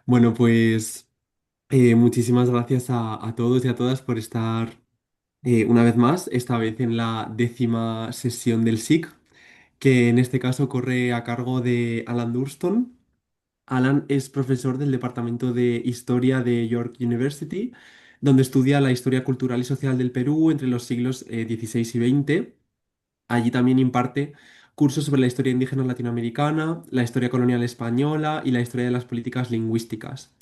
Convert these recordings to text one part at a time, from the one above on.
Bueno, pues muchísimas gracias a todos y a todas por estar una vez más, esta vez en la 10ª sesión del SIC, que en este caso corre a cargo de Alan Durston. Alan es profesor del Departamento de Historia de York University, donde estudia la historia cultural y social del Perú entre los siglos XVI y XX. Allí también imparte cursos sobre la historia indígena latinoamericana, la historia colonial española y la historia de las políticas lingüísticas.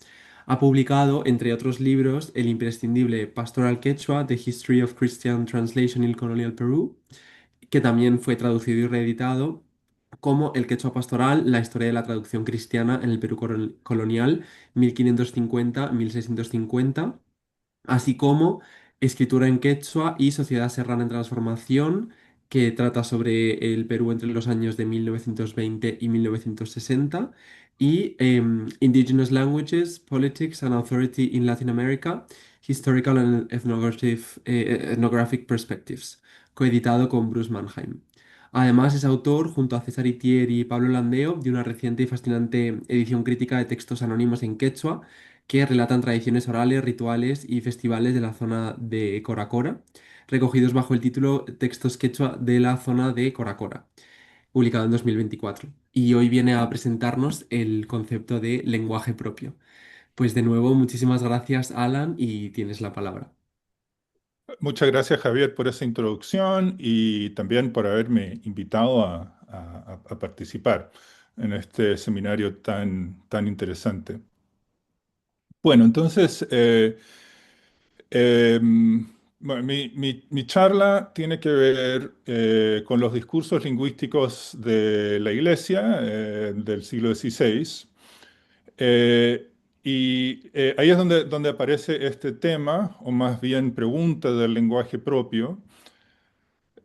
Ha publicado, entre otros libros, el imprescindible Pastoral Quechua, The History of Christian Translation in Colonial Peru, que también fue traducido y reeditado, como El Quechua Pastoral, la historia de la traducción cristiana en el Perú colonial 1550-1650, así como Escritura en Quechua y Sociedad Serrana en Transformación, que trata sobre el Perú entre los años de 1920 y 1960, y Indigenous Languages, Politics and Authority in Latin America, Historical and Ethnographic Perspectives, coeditado con Bruce Mannheim. Además, es autor, junto a César Itier y Pablo Landeo, de una reciente y fascinante edición crítica de textos anónimos en quechua, que relatan tradiciones orales, rituales y festivales de la zona de Coracora, recogidos bajo el título Textos quechua de la zona de Coracora, publicado en 2024. Y hoy viene a presentarnos el concepto de lenguaje propio. Pues de nuevo, muchísimas gracias, Alan, y tienes la palabra. Muchas gracias, Javier, por esa introducción y también por haberme invitado a participar en este seminario tan interesante. Bueno, entonces, bueno, mi charla tiene que ver con los discursos lingüísticos de la Iglesia del siglo XVI. Eh, ahí es donde aparece este tema, o más bien pregunta del lenguaje propio,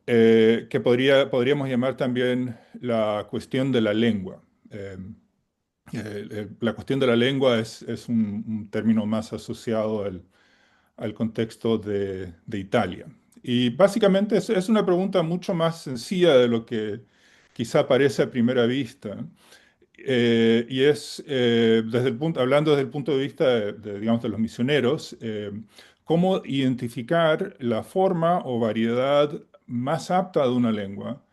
que podríamos llamar también la cuestión de la lengua. La cuestión de la lengua es un término más asociado al contexto de Italia. Y básicamente es una pregunta mucho más sencilla de lo que quizá parece a primera vista. Y es, hablando desde el punto de vista digamos, de los misioneros, cómo identificar la forma o variedad más apta de una lengua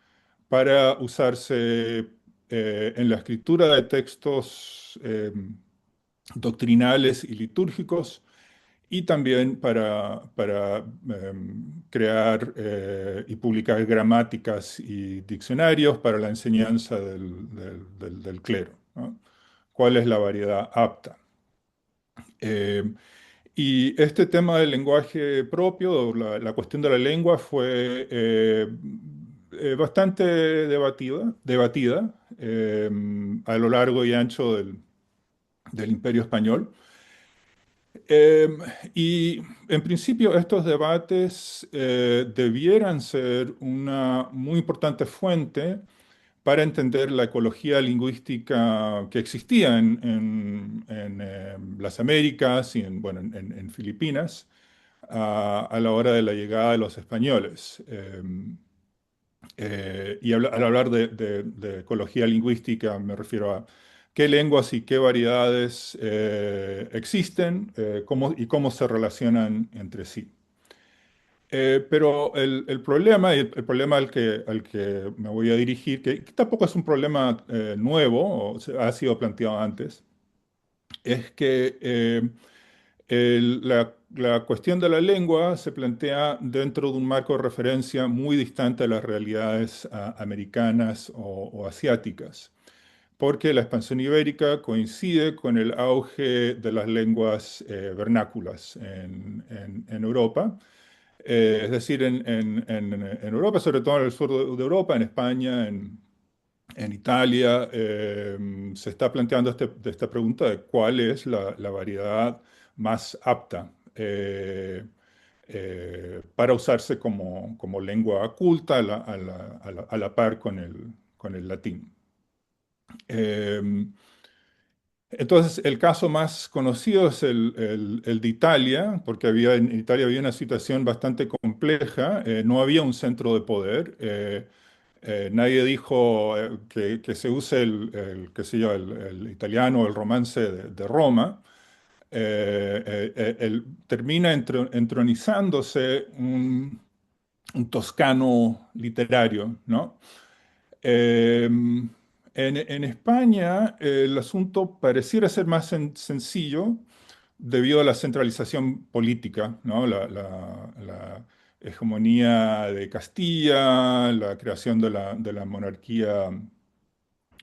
para usarse en la escritura de textos doctrinales y litúrgicos y también para crear y publicar gramáticas y diccionarios para la enseñanza del clero, ¿no? ¿Cuál es la variedad apta? Eh, y este tema del lenguaje propio, o la cuestión de la lengua, fue bastante debatida a lo largo y ancho del Imperio Español. Eh, y en principio estos debates debieran ser una muy importante fuente para entender la ecología lingüística que existía en las Américas y bueno, en Filipinas a la hora de la llegada de los españoles. Al hablar de ecología lingüística me refiero a qué lenguas y qué variedades existen y cómo se relacionan entre sí. Pero el problema, y el problema al que me voy a dirigir, que tampoco es un problema nuevo, ha sido planteado antes, es que la cuestión de la lengua se plantea dentro de un marco de referencia muy distante a las realidades americanas o asiáticas, porque la expansión ibérica coincide con el auge de las lenguas vernáculas en Europa. Es decir, en Europa, sobre todo en el sur de Europa, en España, en Italia, se está planteando esta pregunta de cuál es la variedad más apta para usarse como lengua culta a la par con el latín. Eh, entonces, el caso más conocido es el de Italia, porque en Italia había una situación bastante compleja, no había un centro de poder. Nadie dijo que se use qué sé yo, el italiano o el romance de Roma. Termina entronizándose un toscano literario, ¿no? En España el asunto pareciera ser más sencillo debido a la centralización política, ¿no? La hegemonía de Castilla, la creación de la monarquía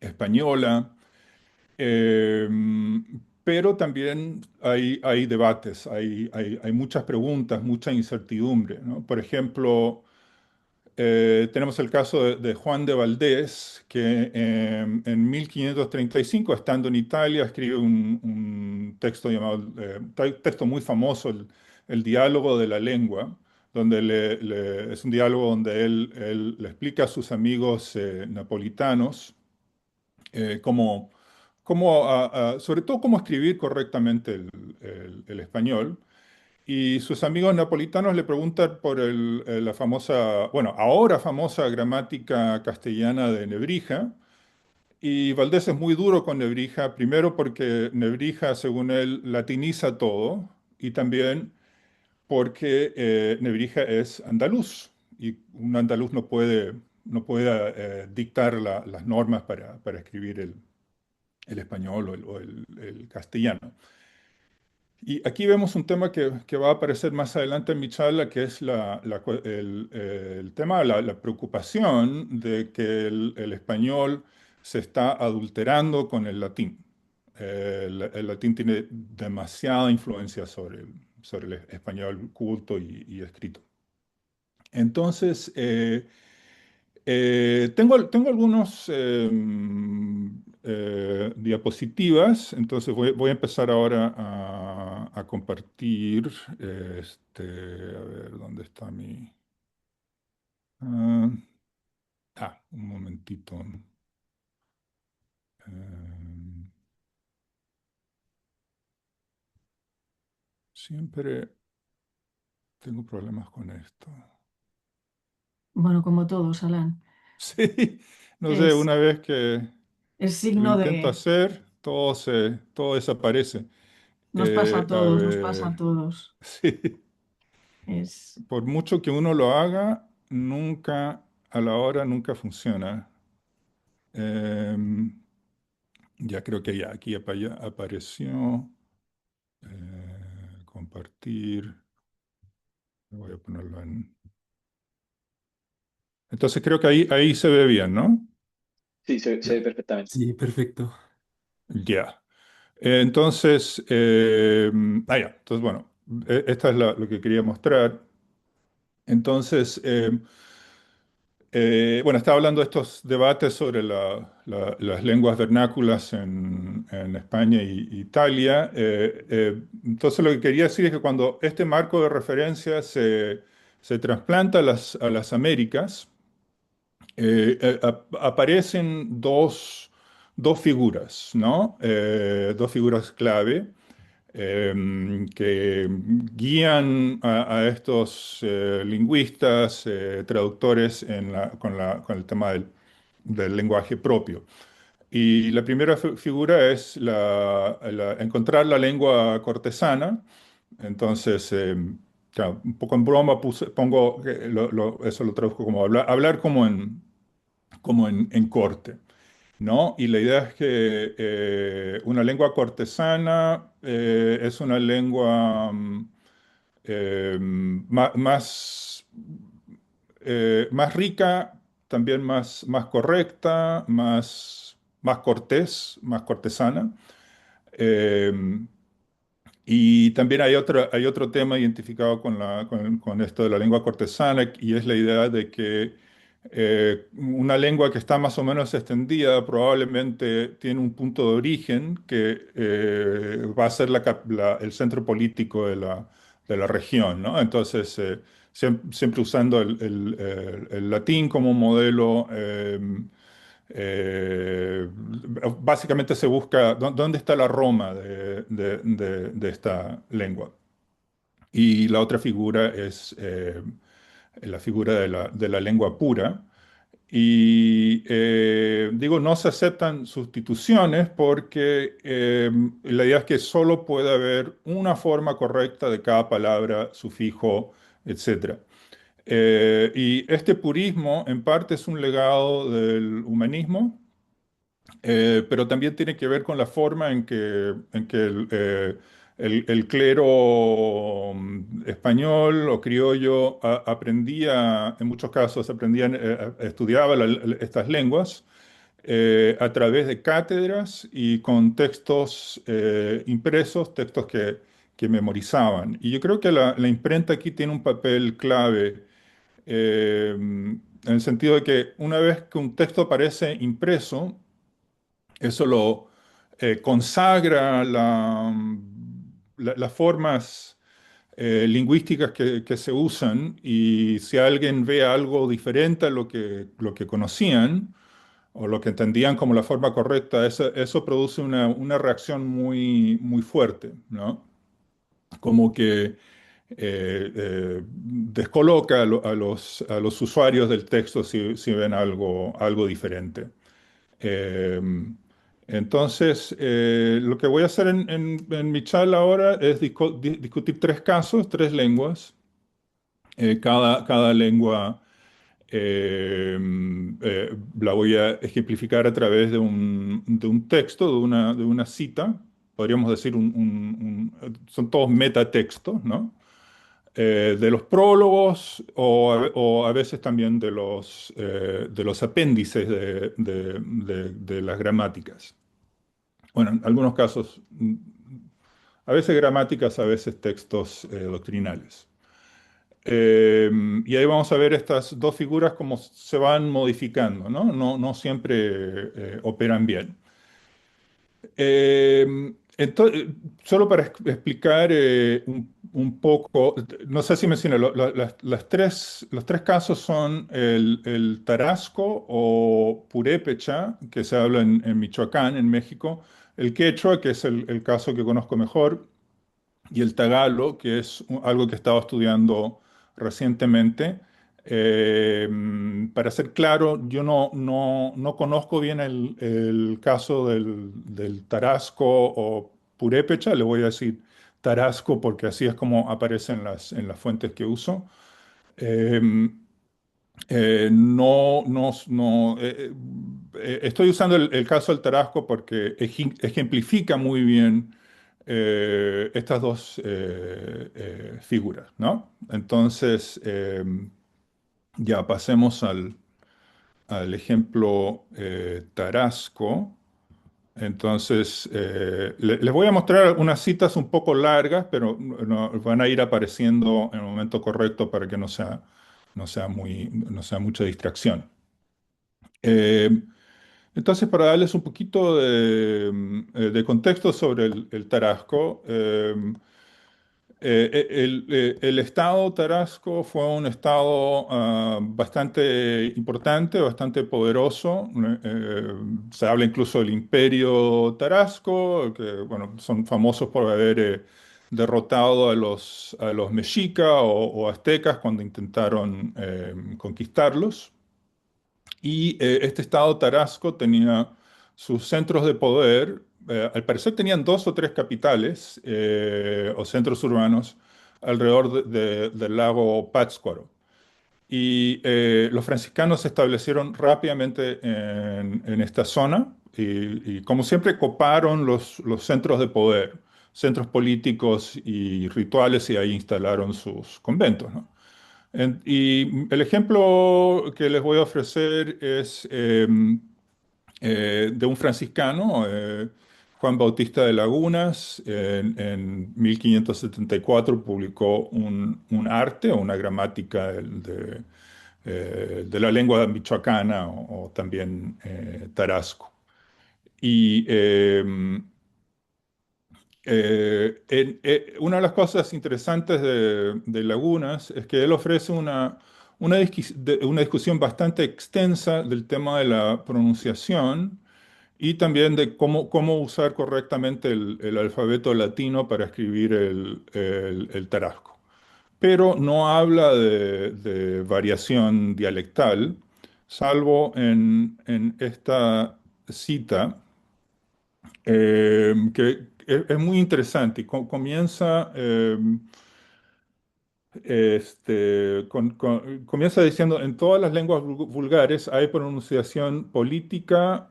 española, eh, pero también hay debates, hay muchas preguntas, mucha incertidumbre, ¿no? Por ejemplo, tenemos el caso de Juan de Valdés, que en 1535, estando en Italia, escribe un texto llamado, texto muy famoso, el Diálogo de la Lengua, donde es un diálogo donde él le explica a sus amigos napolitanos cómo, sobre todo cómo escribir correctamente el español. Y sus amigos napolitanos le preguntan por la famosa, bueno, ahora famosa gramática castellana de Nebrija. Y Valdés es muy duro con Nebrija, primero porque Nebrija, según él, latiniza todo, y también porque Nebrija es andaluz, y un andaluz no puede dictar las normas para escribir el español o el castellano. Y aquí vemos un tema que va a aparecer más adelante en mi charla, que es el tema, la preocupación de que el español se está adulterando con el latín. El latín tiene demasiada influencia sobre el español culto y escrito. Entonces, tengo algunos diapositivas, entonces voy a empezar ahora a compartir. A ver, ¿dónde está mi? ah, un momentito. Eh, Siempre tengo problemas con esto. Bueno, como todos, Alan. Sí, no sé, Es, una vez que es lo signo intento de... hacer, todo desaparece. Nos pasa a A todos, nos pasa a ver, todos. sí. Es... Por mucho que uno lo haga, nunca, a la hora, nunca funciona. Em, ya creo que ya aquí apareció. Compartir. Voy a ponerlo en. Entonces creo que ahí se ve bien, ¿no? Sí, se ve perfectamente. Sí, perfecto. Ya. Entonces, ya. Entonces, bueno, esta es lo que quería mostrar. Entonces, bueno, estaba hablando de estos debates sobre las lenguas vernáculas en España y Italia. Entonces, lo que quería decir es que cuando este marco de referencia se trasplanta a las Américas, aparecen dos figuras, ¿no? Dos figuras clave que guían a estos lingüistas, traductores con el tema del lenguaje propio. Y la primera figura es encontrar la lengua cortesana. Entonces, claro, un poco en broma pongo, que eso lo traduzco como hablar como en corte. ¿No? Y la idea es que una lengua cortesana es una lengua más rica, también más correcta, más cortés, más cortesana. Eh, y también hay otro tema identificado con esto de la lengua cortesana, y es la idea de que una lengua que está más o menos extendida probablemente tiene un punto de origen que va a ser el centro político de la región, ¿no? Entonces, siempre usando el latín como modelo. Básicamente se busca dónde está la Roma de esta lengua. Y la otra figura es la figura de la lengua pura. Y digo, no se aceptan sustituciones porque la idea es que solo puede haber una forma correcta de cada palabra, sufijo, etcétera. Y este purismo en parte es un legado del humanismo, pero también tiene que ver con la forma en que el clero español o criollo aprendía, en muchos casos aprendían, estudiaba estas lenguas a través de cátedras y con textos impresos, textos que memorizaban. Y yo creo que la imprenta aquí tiene un papel clave en el sentido de que una vez que un texto aparece impreso, eso lo consagra las formas lingüísticas que se usan y si alguien ve algo diferente a lo que conocían o lo que entendían como la forma correcta, eso produce una reacción muy, muy fuerte, ¿no? Como que descoloca a los usuarios del texto si ven algo diferente. Eh, entonces, lo que voy a hacer en mi charla ahora es discutir tres casos, tres lenguas. Cada lengua la voy a ejemplificar a través de un texto, de una cita. Podríamos decir, son todos metatextos, ¿no? De los prólogos o a veces también de los apéndices de las gramáticas. Bueno, en algunos casos, a veces gramáticas, a veces textos doctrinales. Y ahí vamos a ver estas dos figuras cómo se van modificando, ¿no? No siempre operan bien. Solo para explicar un poco, no sé si mencioné, los tres casos son el tarasco o purépecha, que se habla en Michoacán, en México, el quechua, que es el caso que conozco mejor, y el tagalo, que es algo que he estado estudiando recientemente. Para ser claro, yo no conozco bien el caso del tarasco o purépecha, le voy a decir tarasco porque así es como aparece en las fuentes que uso. Eh, estoy usando el caso del Tarasco porque ejemplifica muy bien estas dos figuras, ¿no? Entonces, ya pasemos al ejemplo Tarasco. Entonces, les voy a mostrar unas citas un poco largas, pero van a ir apareciendo en el momento correcto para que no sea mucha distracción. Eh, entonces, para darles un poquito de contexto sobre el Tarasco, el estado Tarasco fue un estado bastante importante, bastante poderoso. Se habla incluso del Imperio Tarasco, que bueno, son famosos por haber derrotado a los mexicas o aztecas cuando intentaron conquistarlos. Y este estado Tarasco tenía sus centros de poder, al parecer tenían dos o tres capitales o centros urbanos alrededor del lago Pátzcuaro. Y los franciscanos se establecieron rápidamente en esta zona y como siempre coparon los centros de poder, centros políticos y rituales y ahí instalaron sus conventos, ¿no? Y el ejemplo que les voy a ofrecer es de un franciscano, Juan Bautista de Lagunas, en 1574 publicó un arte o una gramática de la lengua michoacana o también tarasco. Y una de las cosas interesantes de Lagunas es que él ofrece una discusión bastante extensa del tema de la pronunciación y también de cómo usar correctamente el alfabeto latino para escribir el tarasco. Pero no habla de variación dialectal, salvo en esta cita, que es muy interesante. Comienza, comienza diciendo, en todas las lenguas vulgares hay pronunciación política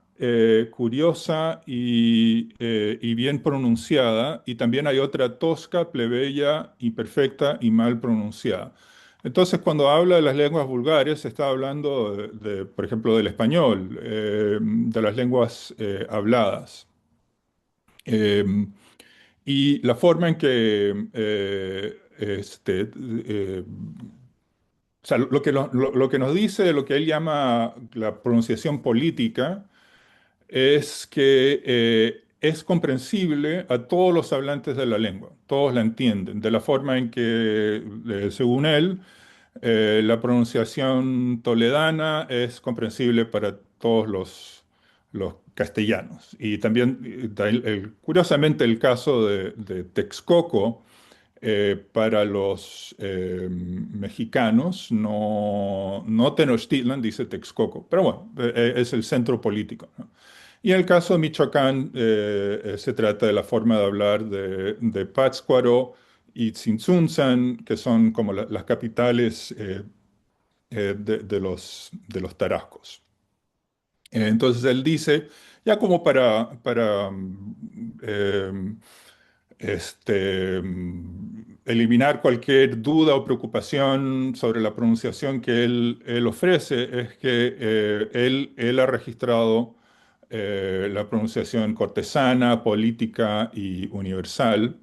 curiosa y bien pronunciada, y también hay otra tosca, plebeya, imperfecta y mal pronunciada. Entonces, cuando habla de las lenguas vulgares, está hablando por ejemplo, del español, de las lenguas habladas. Eh, y la forma en que o sea, lo que nos dice, lo que él llama la pronunciación política, es que es comprensible a todos los hablantes de la lengua, todos la entienden, de la forma en que, según él, la pronunciación toledana es comprensible para todos los castellanos. Y también, curiosamente, el caso de Texcoco para los mexicanos, no Tenochtitlan, dice Texcoco, pero bueno, es el centro político, ¿no? Y en el caso de Michoacán, se trata de la forma de hablar de Pátzcuaro y Tzintzuntzan, que son como las capitales de los tarascos. Entonces él dice, ya como para eliminar cualquier duda o preocupación sobre la pronunciación que él ofrece, es que él ha registrado la pronunciación cortesana, política y universal,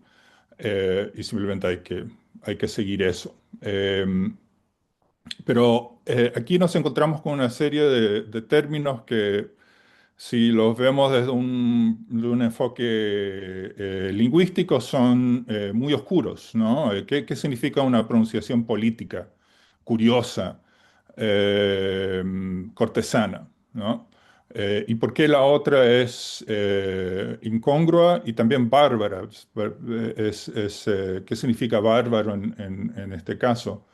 y simplemente hay que seguir eso. Pero aquí nos encontramos con una serie de términos que, si los vemos desde un enfoque lingüístico, son muy oscuros, ¿no? ¿Qué significa una pronunciación política, curiosa, eh, cortesana, ¿no? ¿Y por qué la otra es incongrua y también bárbara? ¿Qué significa bárbaro en este caso?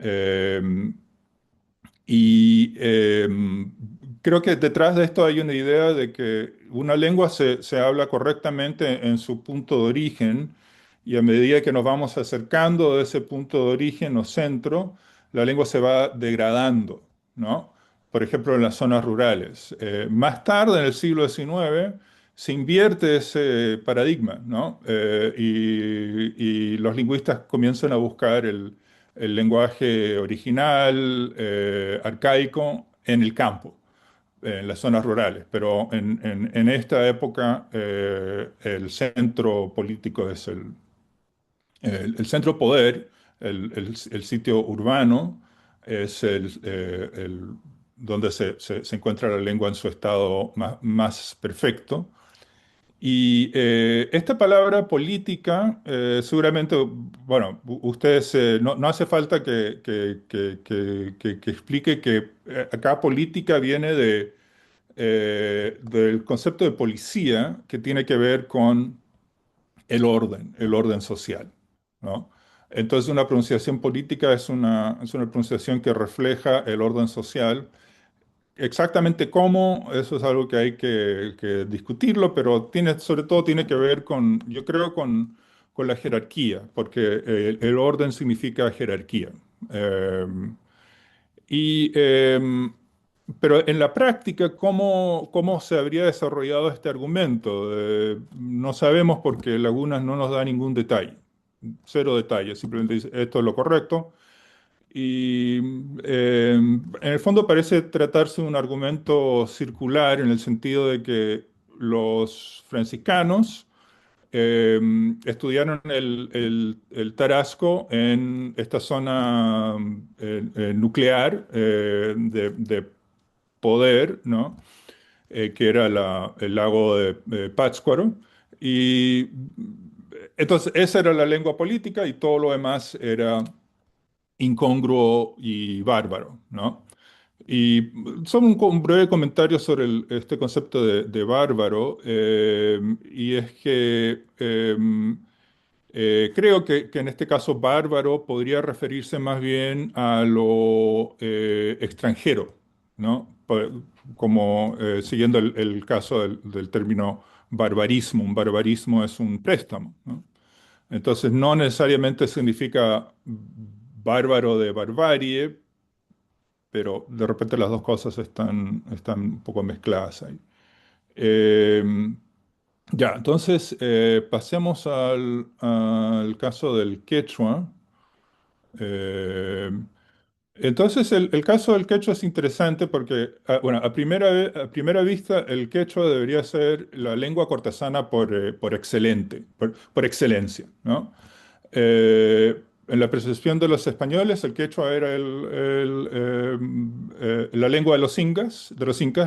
Eh, y creo que detrás de esto hay una idea de que una lengua se habla correctamente en su punto de origen, y a medida que nos vamos acercando de ese punto de origen o centro, la lengua se va degradando, ¿no? Por ejemplo, en las zonas rurales. Más tarde, en el siglo XIX, se invierte ese paradigma, ¿no? Y los lingüistas comienzan a buscar el lenguaje original, arcaico, en el campo, en las zonas rurales. Pero en esta época, el centro político es el centro poder, el sitio urbano, es donde se encuentra la lengua en su estado más perfecto. Y esta palabra política, seguramente, bueno, ustedes, no hace falta que explique que acá política viene del concepto de policía, que tiene que ver con el orden social, ¿no? Entonces, una pronunciación política es una pronunciación que refleja el orden social. Exactamente cómo, eso es algo que hay que discutirlo, pero sobre todo tiene que ver yo creo, con la jerarquía, porque el orden significa jerarquía. Eh, y, pero en la práctica, ¿cómo se habría desarrollado este argumento? No sabemos, porque Lagunas no nos da ningún detalle, cero detalles, simplemente dice esto es lo correcto. Y en el fondo parece tratarse de un argumento circular, en el sentido de que los franciscanos estudiaron el Tarasco en esta zona nuclear de poder, ¿no? Que era el lago de Pátzcuaro. Y entonces esa era la lengua política, y todo lo demás era incongruo y bárbaro, ¿no? Y solo un breve comentario sobre este concepto de bárbaro, y es que creo que en este caso bárbaro podría referirse más bien a lo extranjero, ¿no? Como siguiendo el caso del término barbarismo. Un barbarismo es un préstamo, ¿no? Entonces no necesariamente significa bárbaro de barbarie, pero de repente las dos cosas están un poco mezcladas ahí. Eh, ya, entonces pasemos al caso del quechua. Eh, entonces el caso del quechua es interesante porque, bueno, a primera vista el quechua debería ser la lengua cortesana por excelencia, ¿no? En la percepción de los españoles, el quechua era la lengua de los incas,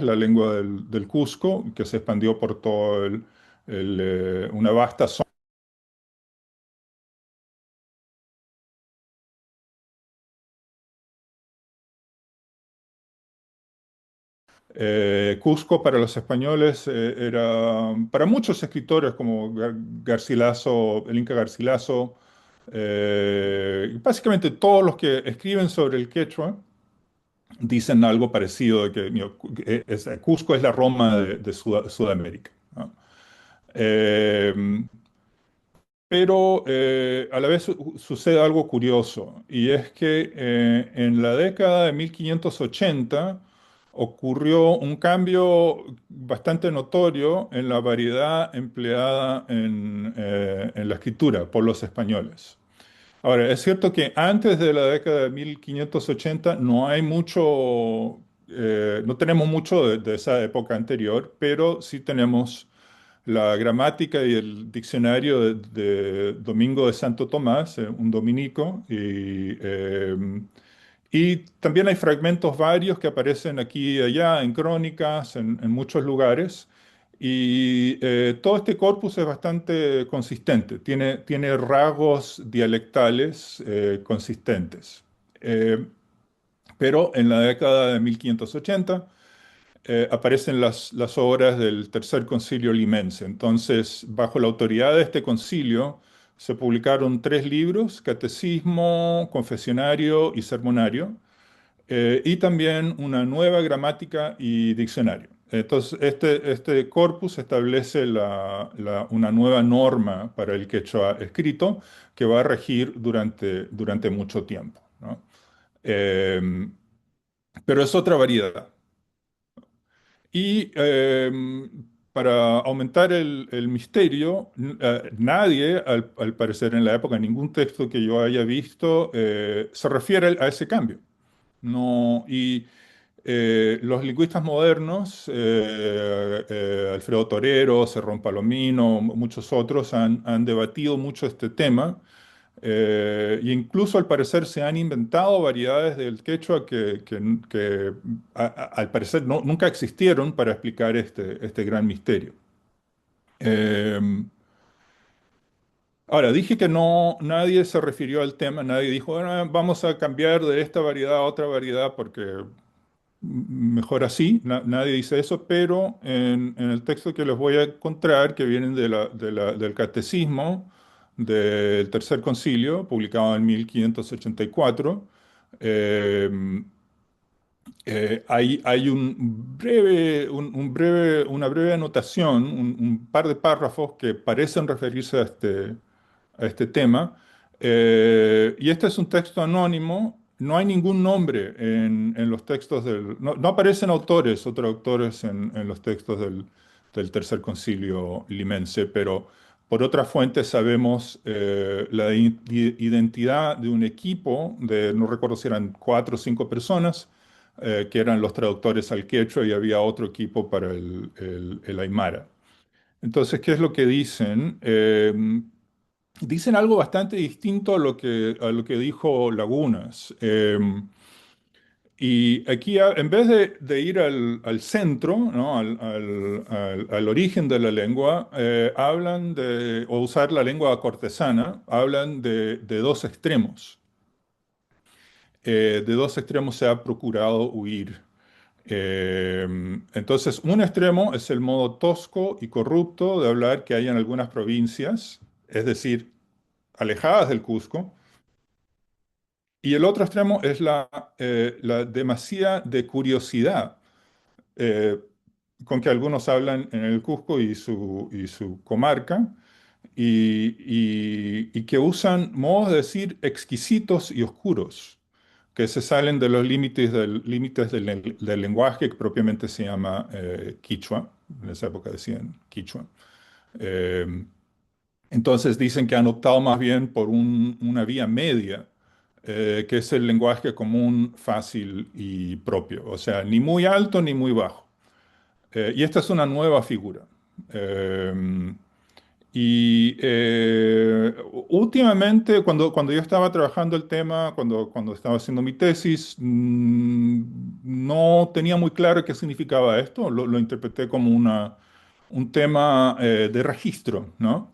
la lengua del Cusco, que se expandió por todo una vasta zona. Cusco para los españoles era, para muchos escritores como Garcilaso, el Inca Garcilaso, básicamente todos los que escriben sobre el quechua, dicen algo parecido de que Cusco es la Roma de Sudamérica, ¿no? Eh, pero a la vez sucede algo curioso, y es que en la década de 1580 ocurrió un cambio bastante notorio en la variedad empleada en la escritura por los españoles. Ahora, es cierto que antes de la década de 1580 no hay mucho, no tenemos mucho de esa época anterior, pero sí tenemos la gramática y el diccionario de Domingo de Santo Tomás, un dominico, y también hay fragmentos varios que aparecen aquí y allá en crónicas, en muchos lugares. Y todo este corpus es bastante consistente, tiene rasgos dialectales consistentes. Eh, pero en la década de 1580 aparecen las obras del Tercer Concilio Limense. Entonces, bajo la autoridad de este concilio, se publicaron tres libros: Catecismo, Confesionario y Sermonario, y también una nueva gramática y diccionario. Entonces, este corpus establece una nueva norma para el quechua escrito que va a regir durante mucho tiempo, ¿no? Eh, pero es otra variedad. Y para aumentar el misterio, nadie, al parecer en la época, ningún texto que yo haya visto, se refiere a ese cambio. No, y los lingüistas modernos, Alfredo Torero, Cerrón Palomino, muchos otros, han debatido mucho este tema. Y incluso al parecer se han inventado variedades del quechua que, al parecer nunca existieron para explicar este gran misterio. Eh, Ahora, dije que no, nadie se refirió al tema, nadie dijo: "Ah, vamos a cambiar de esta variedad a otra variedad porque mejor así". Nadie dice eso, pero en el texto que les voy a encontrar, que vienen del Catecismo del Tercer Concilio, publicado en 1584, eh, hay una breve anotación, un par de párrafos que parecen referirse a este tema. Y este es un texto anónimo, no hay ningún nombre en los textos no aparecen autores o traductores en los textos del Tercer Concilio Limense, pero por otras fuentes sabemos la identidad de un equipo no recuerdo si eran 4 o 5 personas, que eran los traductores al quechua, y había otro equipo para el aymara. Entonces, ¿qué es lo que dicen? Dicen algo bastante distinto a lo que dijo Lagunas. Y aquí, en vez de ir al centro, ¿no? al origen de la lengua, hablan o usar la lengua cortesana, hablan de dos extremos. De dos extremos se ha procurado huir. Eh, entonces, un extremo es el modo tosco y corrupto de hablar que hay en algunas provincias, es decir, alejadas del Cusco, Y el otro extremo es la demasía de curiosidad eh, con que algunos hablan en el Cusco y su comarca, y que usan modos de decir exquisitos y oscuros, que se salen de los límites del lenguaje que propiamente se llama quichua. En esa época decían quichua. Eh, entonces dicen que han optado más bien por una vía media, que es el lenguaje común, fácil y propio. O sea, ni muy alto ni muy bajo. Y esta es una nueva figura. Eh, Últimamente, cuando yo estaba trabajando el tema, cuando estaba haciendo mi tesis, no tenía muy claro qué significaba esto. Lo interpreté como un tema de registro, ¿no?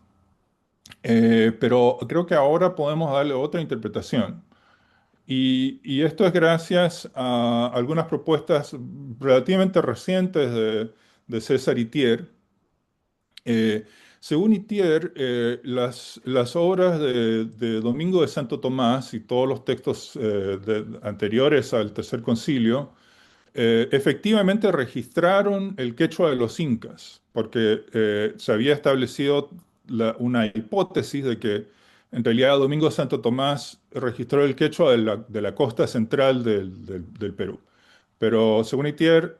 Pero creo que ahora podemos darle otra interpretación. Y esto es gracias a algunas propuestas relativamente recientes de César Itier. Eh, Según Itier, las obras de Domingo de Santo Tomás y todos los textos anteriores al Tercer Concilio efectivamente registraron el quechua de los incas, porque se había establecido una hipótesis de que en realidad Domingo de Santo Tomás registró el quechua de la costa central del Perú. Pero según Itier,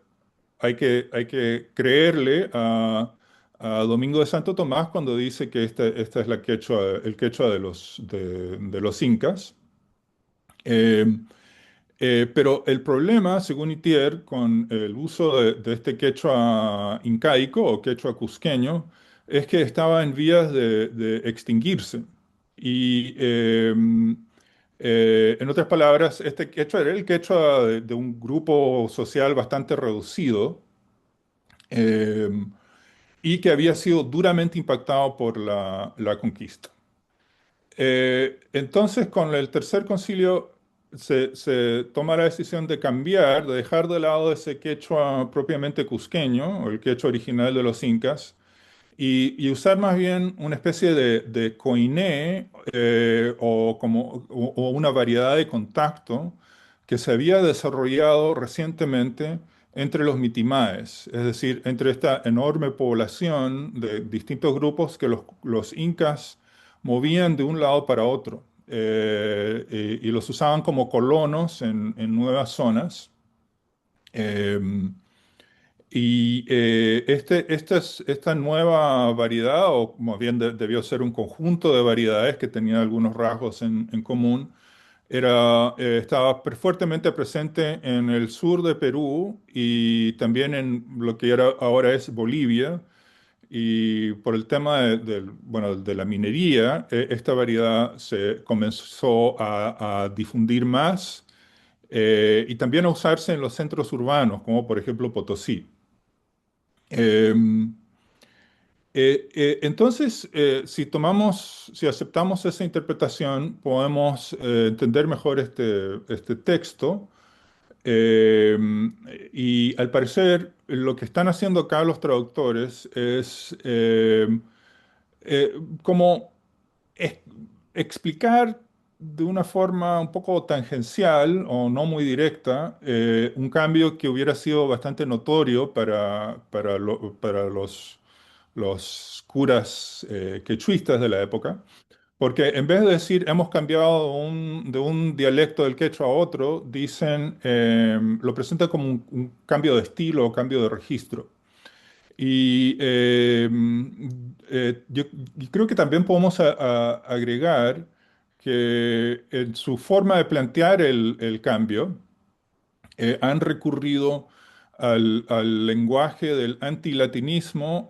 hay que creerle a Domingo de Santo Tomás cuando dice que esta es el quechua de los incas. Eh, pero el problema, según Itier, con el uso de este quechua incaico o quechua cusqueño, es que estaba en vías de extinguirse. Y en otras palabras, este quechua era el quechua de un grupo social bastante reducido, eh, y que había sido duramente impactado por la conquista. Entonces, con el Tercer Concilio se toma la decisión de cambiar, de dejar de lado ese quechua propiamente cusqueño, o el quechua original de los incas, y usar más bien una especie de koiné, o una variedad de contacto que se había desarrollado recientemente entre los mitimaes, es decir, entre esta enorme población de distintos grupos que los incas movían de un lado para otro, y los usaban como colonos en nuevas zonas. Em, esta nueva variedad, o más bien debió ser un conjunto de variedades que tenían algunos rasgos en común, estaba fuertemente presente en el sur de Perú y también en lo que ahora es Bolivia. Y por el tema bueno, de la minería, esta variedad se comenzó a difundir más, y también a usarse en los centros urbanos, como por ejemplo Potosí. Em, entonces, si aceptamos esa interpretación, podemos entender mejor este texto. Y al parecer, lo que están haciendo acá los traductores es como es- explicar de una forma un poco tangencial o no muy directa un cambio que hubiera sido bastante notorio para los curas quechuistas de la época, porque en vez de decir hemos cambiado de un dialecto del quechua a otro, dicen, lo presentan como un cambio de estilo o cambio de registro. Y yo creo que también podemos agregar que en su forma de plantear el cambio, han recurrido al lenguaje del antilatinismo,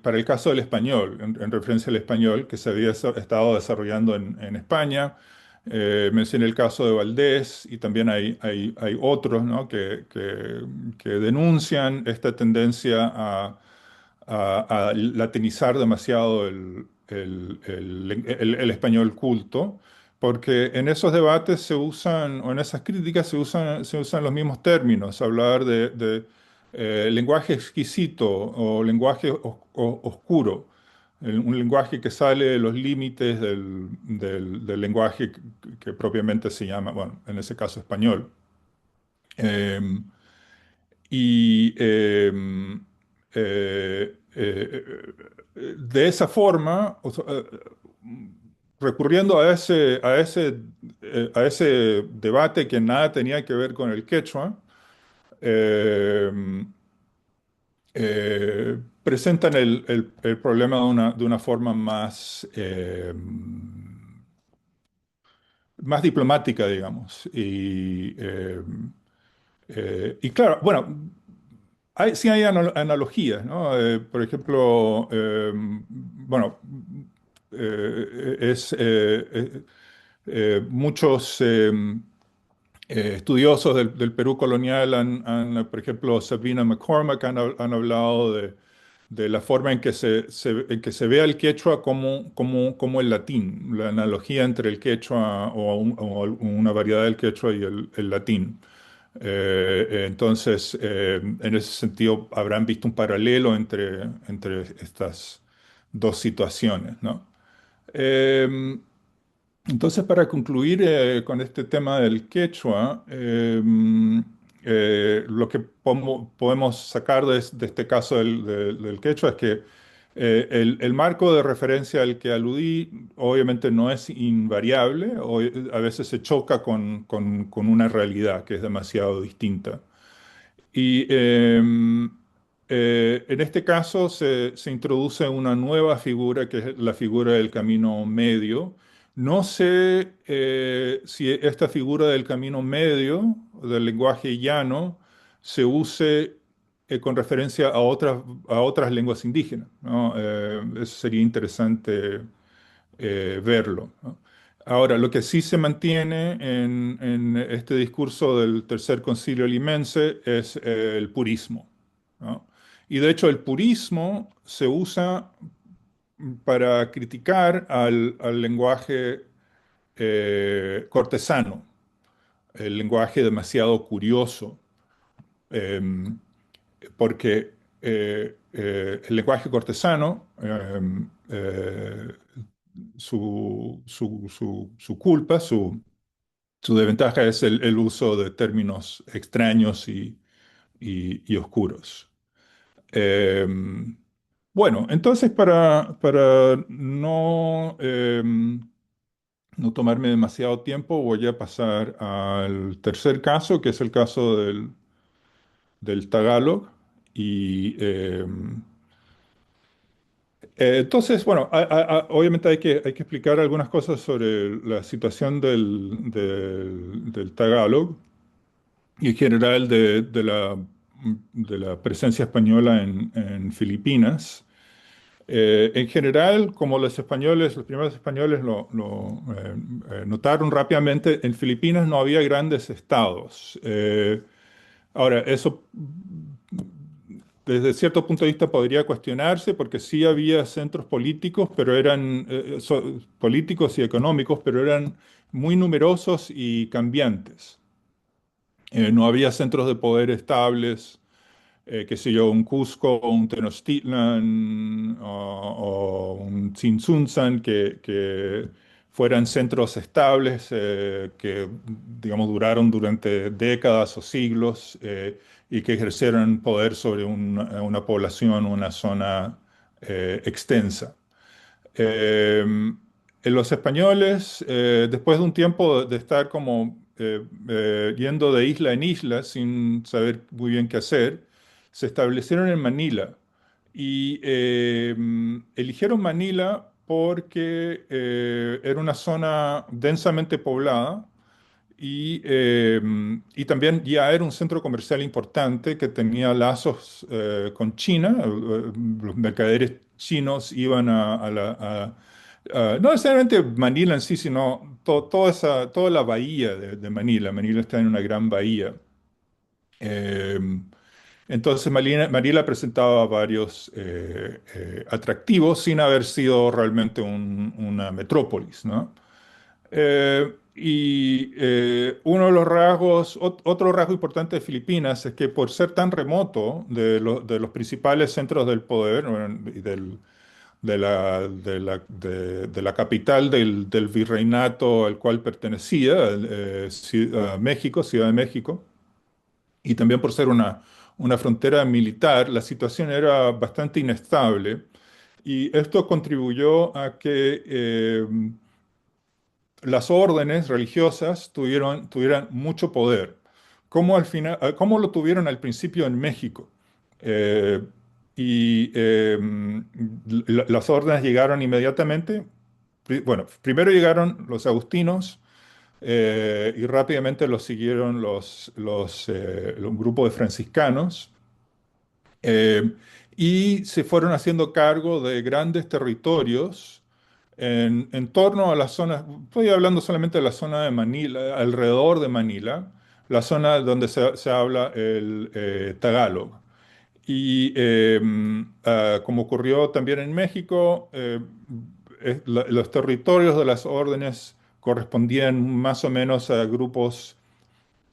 para el caso del español, en referencia al español que se había estado desarrollando en España. Mencioné el caso de Valdés y también hay otros, ¿no? Que denuncian esta tendencia a latinizar demasiado el español culto, porque en esos debates se usan, o en esas críticas se usan los mismos términos, hablar de lenguaje exquisito o lenguaje oscuro. un lenguaje que sale de los límites del lenguaje que propiamente se llama, bueno, en ese caso español. Em, y de esa forma, o sea, recurriendo a ese debate que nada tenía que ver con el quechua, eh, presentan el problema de una forma más diplomática, digamos. Y claro, bueno, sí hay analogías, ¿no? Por ejemplo, bueno, muchos estudiosos del Perú colonial por ejemplo, Sabina McCormack han hablado de la forma en que en que se ve al quechua como el latín, la analogía entre el quechua o una variedad del quechua y el latín. Entonces, en ese sentido, habrán visto un paralelo entre estas dos situaciones, ¿no? Eh, entonces, para concluir con este tema del quechua, lo que podemos sacar de este caso del quechua es que el marco de referencia al que aludí obviamente no es invariable, a veces se choca con una realidad que es demasiado distinta. Y en este caso se introduce una nueva figura que es la figura del camino medio. No sé si esta figura del camino medio, del lenguaje llano, se use con referencia a otras lenguas indígenas, ¿no? Eso sería interesante verlo, ¿no? Ahora, lo que sí se mantiene en este discurso del Tercer Concilio Limense es el purismo, ¿no? Y de hecho el purismo se usa para criticar al lenguaje cortesano, el lenguaje demasiado curioso, eh, porque el lenguaje cortesano, su culpa, su desventaja es el uso de términos extraños y oscuros. Eh, bueno, entonces para no tomarme demasiado tiempo, voy a pasar al tercer caso, que es el caso del Tagalog. Y entonces, bueno, obviamente hay que explicar algunas cosas sobre la situación del Tagalog y en general de la presencia española en Filipinas. En general, como los primeros españoles notaron rápidamente, en Filipinas no había grandes estados. Ahora, eso desde cierto punto de vista podría cuestionarse porque sí había centros políticos, pero eran políticos y económicos, pero eran muy numerosos y cambiantes. No había centros de poder estables, qué sé yo, un Cusco, un Tenochtitlan o un Tzintzuntzan que fueran centros estables que, digamos, duraron durante décadas o siglos y que ejercieron poder sobre una población, una zona extensa. Eh, en los españoles, después de un tiempo de estar como yendo de isla en isla sin saber muy bien qué hacer, se establecieron en Manila y eligieron Manila porque era una zona densamente poblada y también ya era un centro comercial importante que tenía lazos con China. Los mercaderes chinos iban no necesariamente Manila en sí, sino toda la bahía de Manila. Manila está en una gran bahía. Eh, entonces Manila presentaba varios atractivos sin haber sido realmente una metrópolis, ¿no? Uno de los otro rasgo importante de Filipinas es que por ser tan remoto de los principales centros del poder bueno, y de la capital del virreinato al cual pertenecía, México, Ciudad de México, y también por ser una frontera militar, la situación era bastante inestable. Y esto contribuyó a que las órdenes religiosas tuvieran mucho poder, como al final, como lo tuvieron al principio en México. Eh, las órdenes llegaron inmediatamente. Bueno, primero llegaron los agustinos y rápidamente los siguieron un grupo de franciscanos eh, y se fueron haciendo cargo de grandes territorios en torno a la zona, estoy hablando solamente de la zona de Manila, alrededor de Manila, la zona donde se habla el Tagalog. Y como ocurrió también en México, los territorios de las órdenes correspondían más o menos a grupos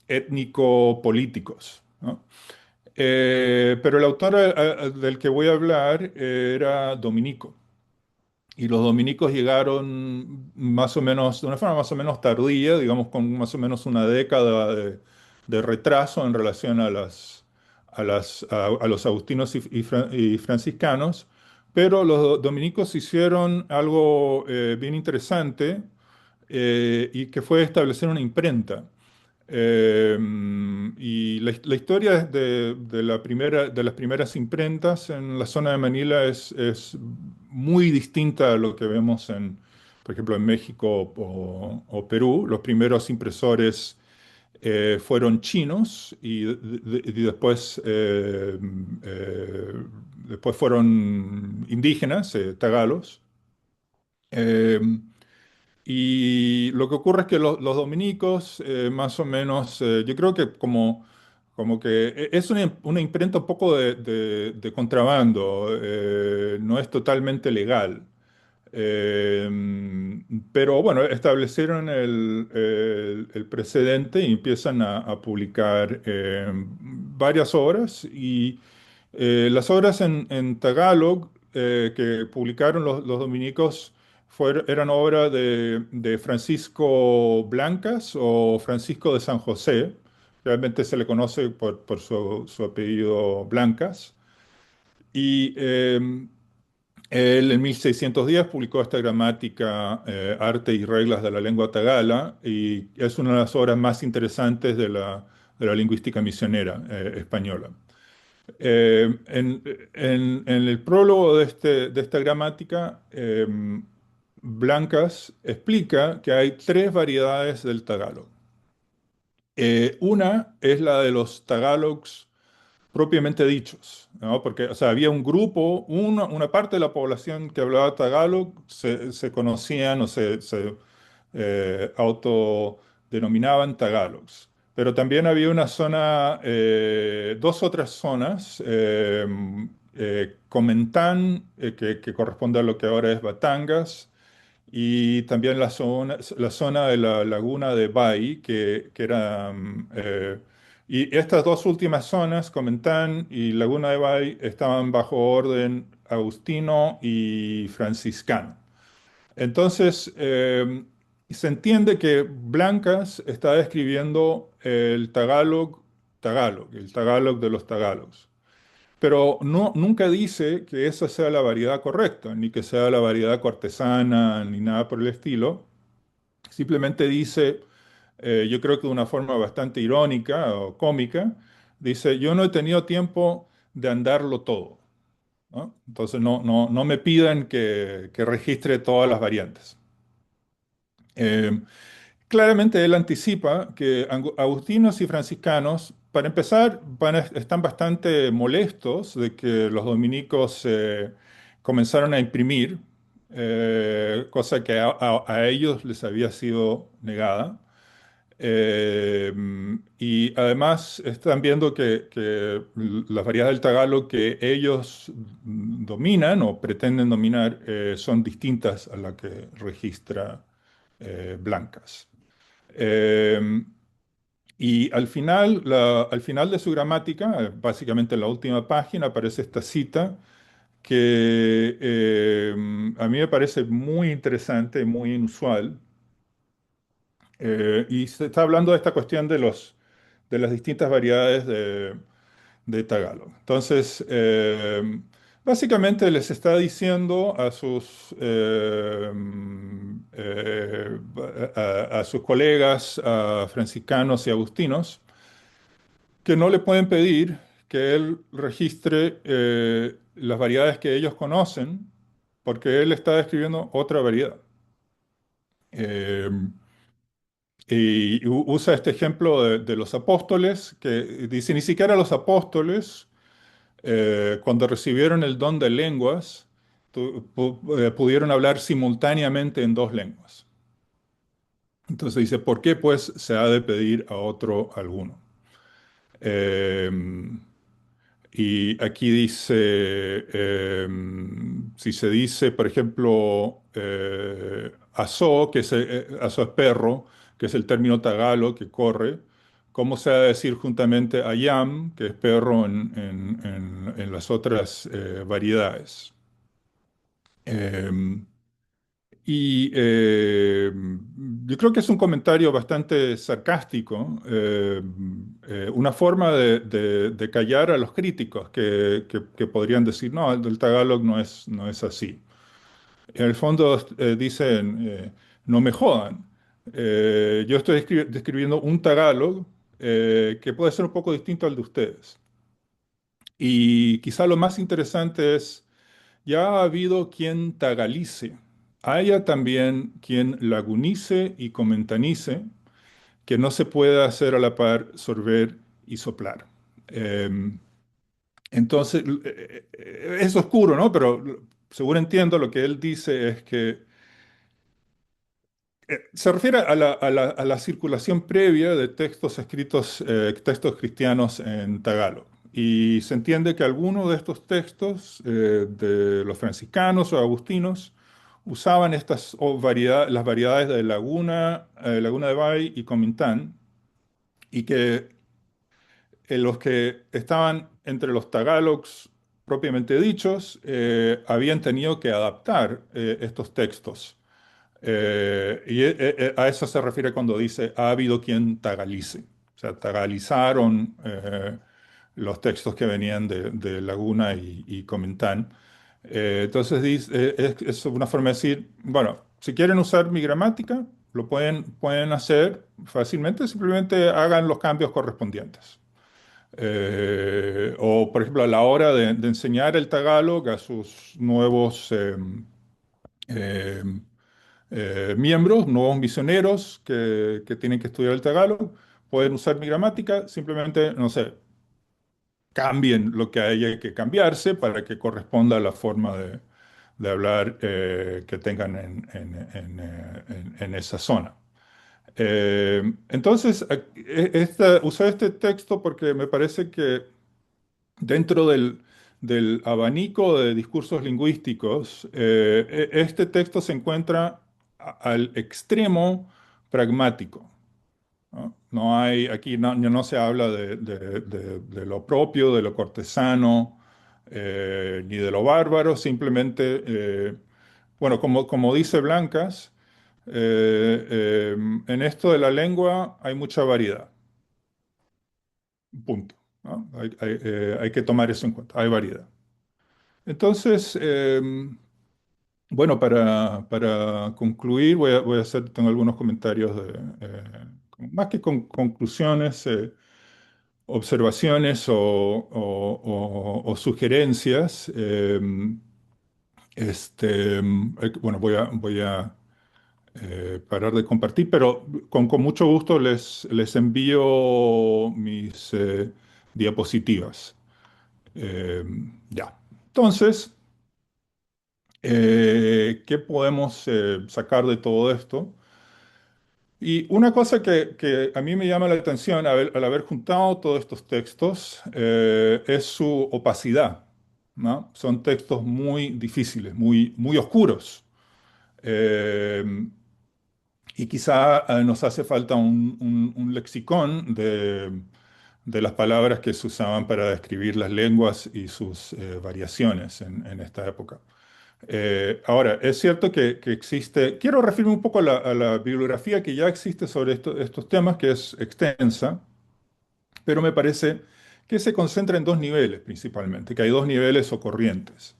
étnico-políticos, ¿no? Pero el autor del que voy a hablar era dominico. Y los dominicos llegaron más o menos, de una forma más o menos tardía, digamos con más o menos una década de retraso en relación a los agustinos y franciscanos, pero los dominicos hicieron algo bien interesante y que fue establecer una imprenta. Eh, y la historia de las primeras imprentas en la zona de Manila es muy distinta a lo que vemos por ejemplo, en México o Perú. Los primeros impresores fueron chinos y después fueron indígenas, tagalos. Eh, y lo que ocurre es que los dominicos, más o menos, yo creo que como que es una imprenta un poco de contrabando, no es totalmente legal. Eh, pero bueno, establecieron el precedente y empiezan a publicar varias obras y las obras en Tagalog que publicaron los dominicos eran obra de Francisco Blancas o Francisco de San José. Realmente se le conoce por su apellido Blancas. Y él en 1610 publicó esta gramática, Arte y Reglas de la Lengua Tagala, y es una de las obras más interesantes de la lingüística misionera española. En el prólogo de esta gramática, Blancas explica que hay tres variedades del tagalo. Una es la de los tagalogs propiamente dichos, ¿no? Porque, o sea, había un grupo, una parte de la población que hablaba tagalog se conocían o se autodenominaban tagalogs. Pero también había una zona, dos otras zonas, Comentán, que corresponde a lo que ahora es Batangas, y también la zona de la laguna de Bay, que era... y estas dos últimas zonas, Comentán y Laguna de Bay, estaban bajo orden agustino y franciscano. Entonces, se entiende que Blancas está describiendo el el Tagalog de los Tagalogs. Pero nunca dice que esa sea la variedad correcta, ni que sea la variedad cortesana, ni nada por el estilo. Simplemente dice, yo creo que de una forma bastante irónica o cómica, dice, yo no he tenido tiempo de andarlo todo, ¿no? Entonces no me pidan que registre todas las variantes. Eh, Claramente él anticipa que agustinos y franciscanos, para empezar, están bastante molestos de que los dominicos comenzaron a imprimir, cosa que a ellos les había sido negada. Eh, y además están viendo que las variedades del tagalo que ellos dominan o pretenden dominar son distintas a la que registra Blancas. Eh, y al final de su gramática, básicamente en la última página, aparece esta cita que a mí me parece muy interesante, muy inusual. Y se está hablando de esta cuestión de las distintas variedades de Tagalog. Entonces, básicamente les está diciendo a a sus colegas franciscanos y agustinos que no le pueden pedir que él registre las variedades que ellos conocen, porque él está describiendo otra variedad. Eh, y usa este ejemplo de los apóstoles, que dice, ni siquiera los apóstoles, cuando recibieron el don de lenguas, pudieron hablar simultáneamente en dos lenguas. Entonces dice, ¿por qué pues se ha de pedir a otro alguno? Eh, y aquí dice, si se dice, por ejemplo, aso, aso es perro, que es el término tagalo que corre, ¿cómo se ha de decir juntamente ayam, que es perro en las otras variedades? Eh, yo creo que es un comentario bastante sarcástico, una forma de callar a los críticos que podrían decir, no, el Tagalog no es así. En el fondo dicen, no me jodan. Yo estoy describiendo un Tagalog que puede ser un poco distinto al de ustedes. Y quizá lo más interesante es ya ha habido quien tagalice, haya también quien lagunice y comentanice, que no se pueda hacer a la par sorber y soplar. Eh, entonces, es oscuro, ¿no? Pero según entiendo, lo que él dice es que se refiere a a la circulación previa de textos escritos, textos cristianos en tagalo. Y se entiende que algunos de estos textos de los franciscanos o agustinos usaban las variedades de Laguna, Laguna de Bay y Comintán, y que los que estaban entre los tagalogs propiamente dichos habían tenido que adaptar estos textos. A eso se refiere cuando dice ha habido quien tagalice. O sea, tagalizaron los textos que venían de Laguna y Comentán. Entonces es una forma de decir, bueno, si quieren usar mi gramática, pueden hacer fácilmente, simplemente hagan los cambios correspondientes. O, por ejemplo, a la hora de enseñar el Tagalog a sus nuevos eh, miembros, nuevos misioneros que tienen que estudiar el Tagalog, pueden usar mi gramática, simplemente, no sé, cambien lo que haya que cambiarse para que corresponda a la forma de hablar que tengan en esa zona. Entonces, usé este texto porque me parece que dentro del abanico de discursos lingüísticos, este texto se encuentra al extremo pragmático. ¿No? Aquí no se habla de lo propio, de lo cortesano, ni de lo bárbaro, simplemente, bueno, como dice Blancas, en esto de la lengua hay mucha variedad, punto. ¿No? Hay que tomar eso en cuenta, hay variedad. Entonces, bueno, para concluir, voy a hacer, tengo algunos comentarios más que conclusiones, observaciones o sugerencias. Bueno, voy a parar de compartir, pero con mucho gusto les envío mis diapositivas. Eh, ya. Entonces, ¿qué podemos sacar de todo esto? Y una cosa que a mí me llama la atención al haber juntado todos estos textos es su opacidad, ¿no? Son textos muy difíciles, muy oscuros. Eh, y quizá nos hace falta un lexicón de las palabras que se usaban para describir las lenguas y sus variaciones en esta época. Ahora, es cierto que existe, quiero referirme un poco a la bibliografía que ya existe sobre estos temas, que es extensa, pero me parece que se concentra en dos niveles principalmente, que hay dos niveles o corrientes.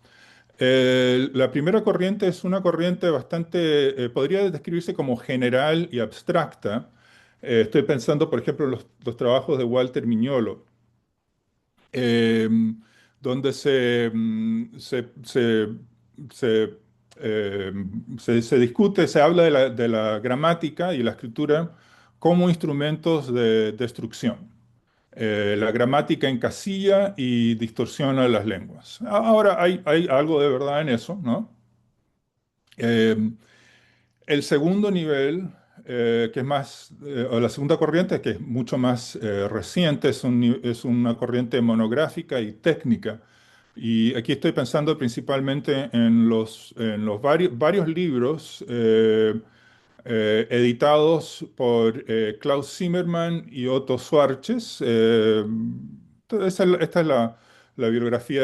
La primera corriente es una corriente bastante, podría describirse como general y abstracta. Estoy pensando, por ejemplo, en los trabajos de Walter Mignolo, eh, donde se, eh, se discute, se habla de la gramática y la escritura como instrumentos de destrucción. La gramática encasilla y distorsiona las lenguas. Ahora, hay algo de verdad en eso, ¿no? Eh, el segundo nivel, que es más, o la segunda corriente, que es mucho más reciente, es una corriente monográfica y técnica. Y aquí estoy pensando principalmente en los varios libros editados por Klaus Zimmermann y Otto Schwartz. Esta es la bibliografía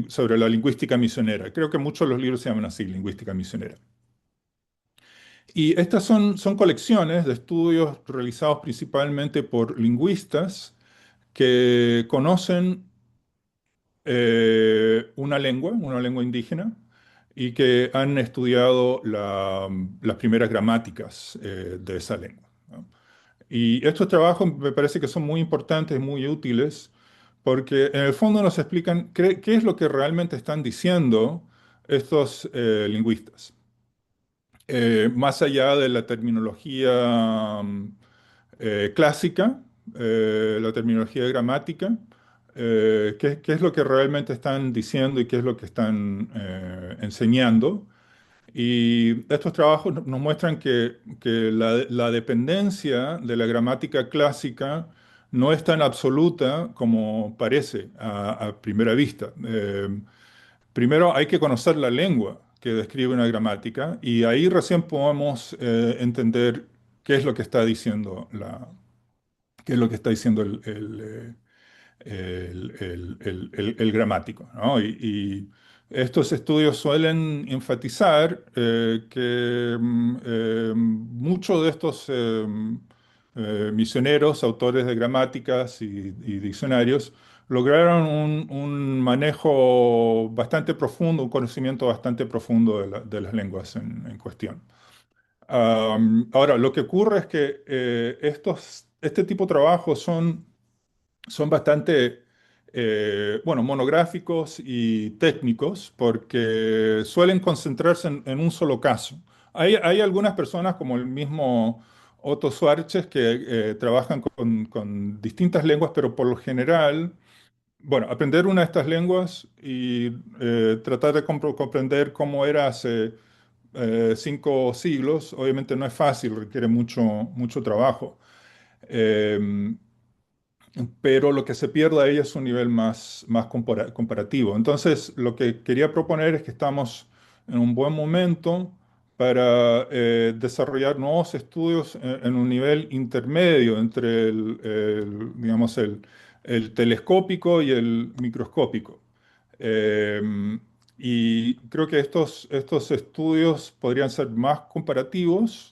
sobre la lingüística misionera. Creo que muchos de los libros se llaman así, lingüística misionera. Y estas son colecciones de estudios realizados principalmente por lingüistas que conocen una lengua indígena, y que han estudiado las primeras gramáticas de esa lengua, ¿no? Y estos trabajos me parece que son muy importantes, muy útiles, porque en el fondo nos explican qué es lo que realmente están diciendo estos lingüistas. Más allá de la terminología clásica, la terminología gramática, qué es lo que realmente están diciendo y qué es lo que están enseñando. Y estos trabajos nos muestran que la dependencia de la gramática clásica no es tan absoluta como parece a primera vista. Primero hay que conocer la lengua que describe una gramática, y ahí recién podemos entender qué es lo que está diciendo qué es lo que está diciendo el gramático, ¿no? Y estos estudios suelen enfatizar que muchos de estos misioneros, autores de gramáticas y diccionarios, lograron un manejo bastante profundo, un conocimiento bastante profundo de las lenguas en cuestión. Ahora, lo que ocurre es que este tipo de trabajos son bastante, bueno, monográficos y técnicos, porque suelen concentrarse en un solo caso. Hay algunas personas, como el mismo Otto Schwartz, que trabajan con distintas lenguas, pero por lo general, bueno, aprender una de estas lenguas y tratar de comprender cómo era hace 5 siglos, obviamente no es fácil, requiere mucho trabajo. Eh, pero lo que se pierde ahí es un nivel más comparativo. Entonces, lo que quería proponer es que estamos en un buen momento para desarrollar nuevos estudios en un nivel intermedio entre digamos, el telescópico y el microscópico. Eh, y creo que estos estudios podrían ser más comparativos,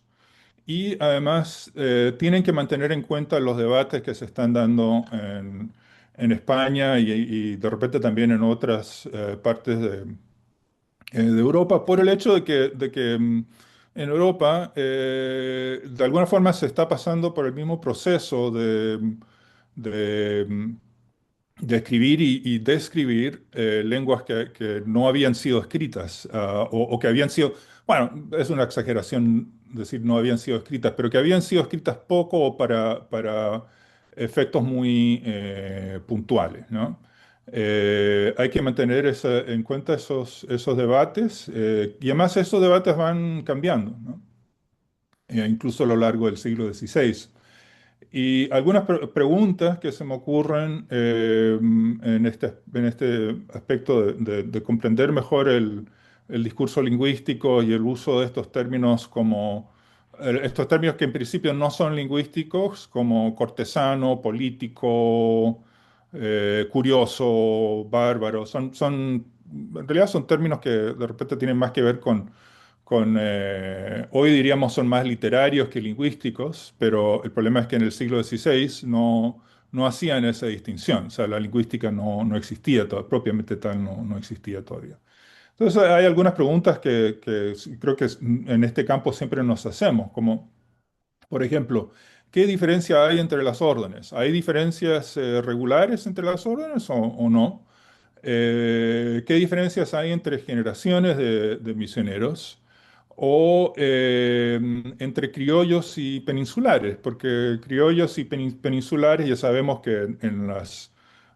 y además tienen que mantener en cuenta los debates que se están dando en España y de repente también en otras partes de Europa, por el hecho de que en Europa de alguna forma se está pasando por el mismo proceso de, mm, de escribir y describir lenguas que no habían sido escritas, o que habían sido, bueno, es una exageración decir no habían sido escritas, pero que habían sido escritas poco o para efectos muy puntuales, ¿no? Hay que mantener en cuenta esos debates, y además esos debates van cambiando, ¿no? Incluso a lo largo del siglo XVI. Y algunas preguntas que se me ocurren en este aspecto de comprender mejor el discurso lingüístico y el uso de estos términos como estos términos que en principio no son lingüísticos, como cortesano, político, curioso, bárbaro, en realidad son términos que de repente tienen más que ver hoy diríamos son más literarios que lingüísticos, pero el problema es que en el siglo XVI no hacían esa distinción, o sea, la lingüística no existía, propiamente tal no existía todavía. Entonces hay algunas preguntas que creo que en este campo siempre nos hacemos, como por ejemplo, ¿qué diferencia hay entre las órdenes? ¿Hay diferencias regulares entre las órdenes o no? ¿Qué diferencias hay entre generaciones de misioneros o entre criollos y peninsulares? Porque criollos y peninsulares ya sabemos que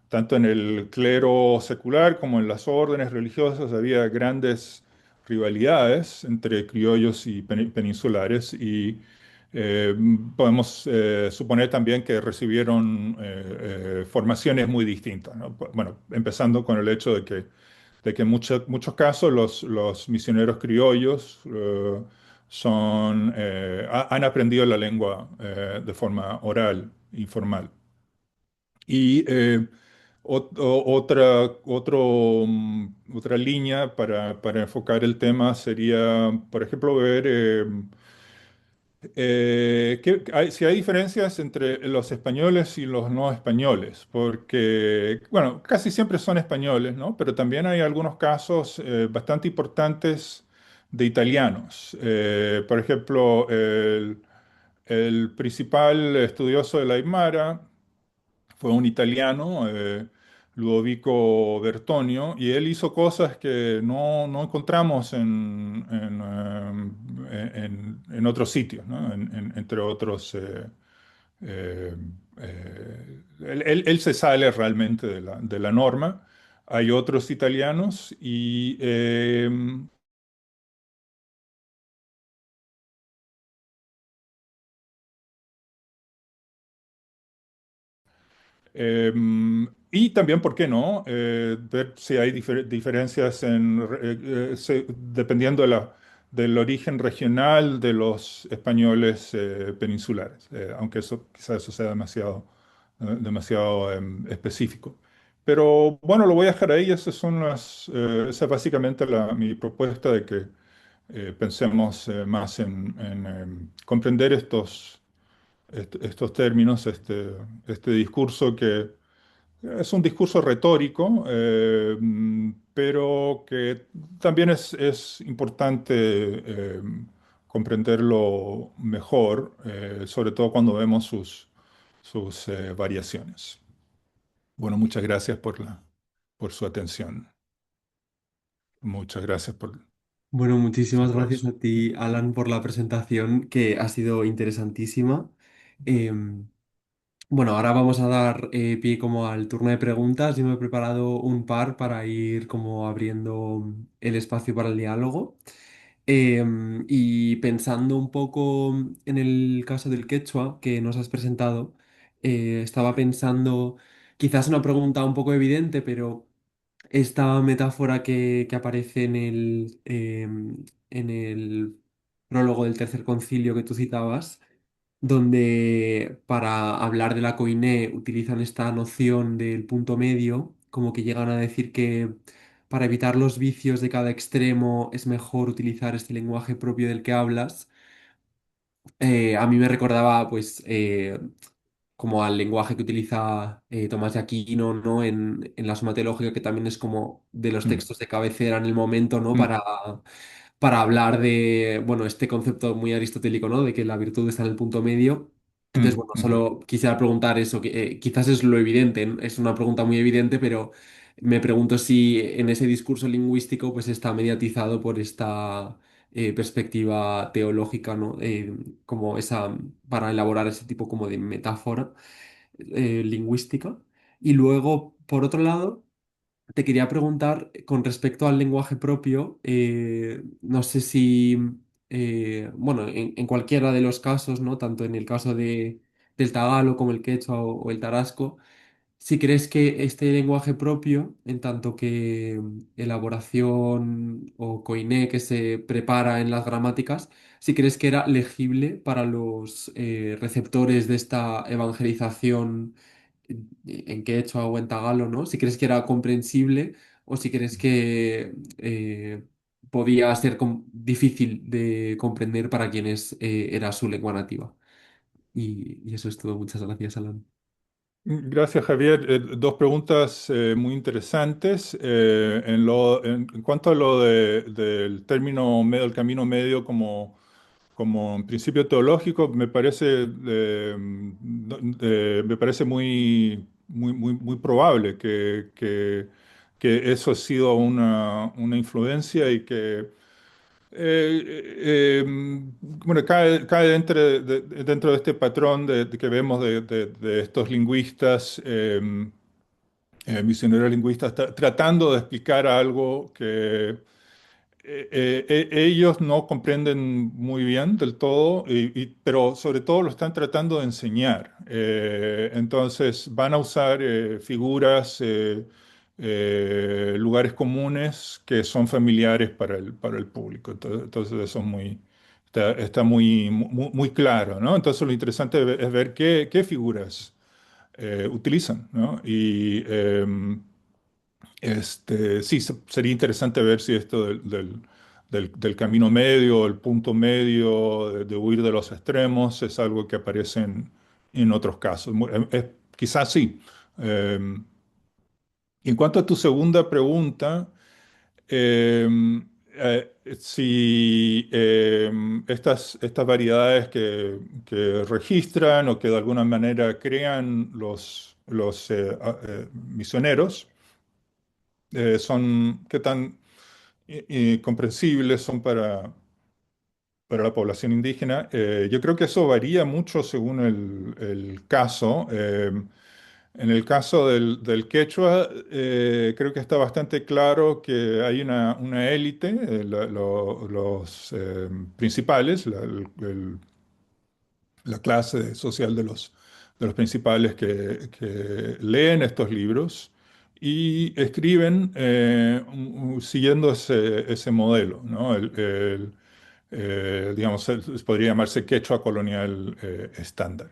tanto en el clero secular como en las órdenes religiosas había grandes rivalidades entre criollos y peninsulares y podemos suponer también que recibieron formaciones muy distintas, ¿no? Bueno, empezando con el hecho de que en muchos casos los misioneros criollos han aprendido la lengua de forma oral, informal. Y otra línea para enfocar el tema sería, por ejemplo, ver si hay diferencias entre los españoles y los no españoles, porque, bueno, casi siempre son españoles, ¿no? Pero también hay algunos casos bastante importantes de italianos. Por ejemplo, el principal estudioso de la Aymara fue un italiano, Ludovico Bertonio, y él hizo cosas que no encontramos en otros sitios, ¿no? Entre otros, él se sale realmente de la norma. Hay otros italianos y Eh, y también, ¿por qué no? Ver si hay diferencias dependiendo del origen regional de los españoles peninsulares, aunque quizás eso sea demasiado específico. Pero bueno, lo voy a dejar ahí. Esa es básicamente mi propuesta de que pensemos más en comprender estos términos, este discurso que es un discurso retórico, pero que también es importante comprenderlo mejor, sobre todo cuando vemos sus variaciones. Bueno, muchas gracias por su atención. Muchas gracias por Bueno, su muchísimas gracias aplauso. a ti, Alan, por la presentación, que ha sido interesantísima. Em, bueno, ahora vamos a dar pie como al turno de preguntas. Yo me he preparado un par para ir como abriendo el espacio para el diálogo. Y pensando un poco en el caso del quechua que nos has presentado, estaba pensando, quizás una pregunta un poco evidente, pero esta metáfora que aparece en el prólogo del tercer concilio que tú citabas, donde para hablar de la Koiné utilizan esta noción del punto medio, como que llegan a decir que para evitar los vicios de cada extremo es mejor utilizar este lenguaje propio del que hablas. A mí me recordaba, pues, como al lenguaje que utiliza Tomás de Aquino, ¿no? En la Suma Teológica, que también es como de los Mm, textos de cabecera en el momento, ¿no? mm, Para hablar de, bueno, este concepto muy aristotélico, ¿no? De que la virtud está en el punto medio. Entonces, mm, bueno, ujú, solo quisiera preguntar eso, que quizás es lo evidente, ¿no? Es una pregunta muy evidente, pero me pregunto si en ese discurso lingüístico pues está mediatizado por esta perspectiva teológica, ¿no? Como esa, para elaborar ese tipo como de metáfora lingüística. Y luego, por otro lado, te quería preguntar con respecto al lenguaje propio, no sé si, bueno, en cualquiera de los casos, ¿no? Tanto en el caso del tagalo como el quechua o el tarasco, si crees que este lenguaje propio, en tanto que elaboración o coiné que se prepara en las gramáticas, si crees que era legible para los receptores de esta evangelización en quechua o en tagalo, ¿no? Si crees que era comprensible o si crees que podía ser difícil de comprender para quienes era su lengua nativa. Y eso es todo. Muchas gracias, Alan. Gracias, Javier. Dos preguntas muy interesantes. En cuanto a del término medio, el camino medio como un principio teológico, me parece muy probable que eso ha sido una influencia y que bueno, cae dentro de este patrón que vemos de estos lingüistas, misioneros lingüistas, tratando de explicar algo que ellos no comprenden muy bien del todo, pero sobre todo lo están tratando de enseñar. Entonces van a usar figuras, lugares comunes que son familiares para el público. Entonces eso está muy claro, ¿no? Entonces lo interesante es ver qué figuras utilizan, ¿no? Sí, sería interesante ver si esto del camino medio, el punto medio, de huir de los extremos, es algo que aparece en otros casos. Quizás sí. Eh, y en cuanto a tu segunda pregunta, eh, si estas variedades que registran o que de alguna manera crean los misioneros, qué tan comprensibles son para la población indígena. Yo creo que eso varía mucho según el caso. En el caso del quechua, creo que está bastante claro que hay una élite, los principales, la clase social de los principales que leen estos libros y escriben siguiendo ese modelo, ¿no? Digamos, podría llamarse quechua colonial estándar.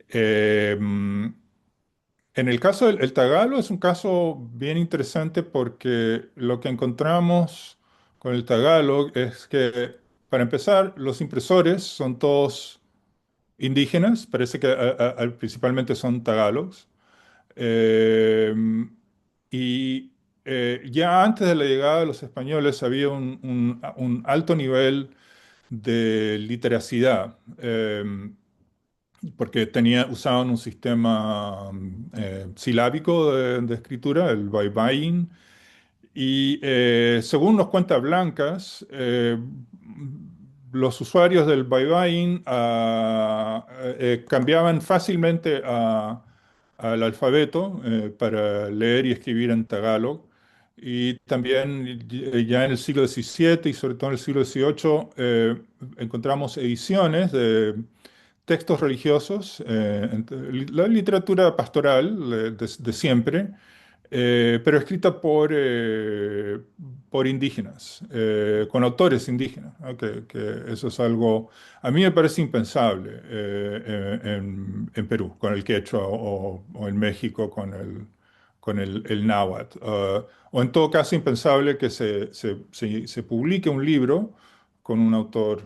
Eh, en el caso del el tagalo es un caso bien interesante porque lo que encontramos con el tagalo es que, para empezar, los impresores son todos indígenas, parece que principalmente son tagalos. Eh, y ya antes de la llegada de los españoles había un alto nivel de literacidad, porque usaban un sistema silábico de escritura, el Baybayin, y según nos cuenta Blancas, los usuarios del Baibain cambiaban fácilmente al alfabeto para leer y escribir en tagalog. Y también ya en el siglo XVII y sobre todo en el siglo XVIII encontramos ediciones de textos religiosos, la literatura pastoral de siempre, pero escrita por indígenas, con autores indígenas, ¿no? Que eso es algo, a mí me parece impensable en Perú, con el quechua, o en México con el náhuatl. O en todo caso impensable que se publique un libro con un autor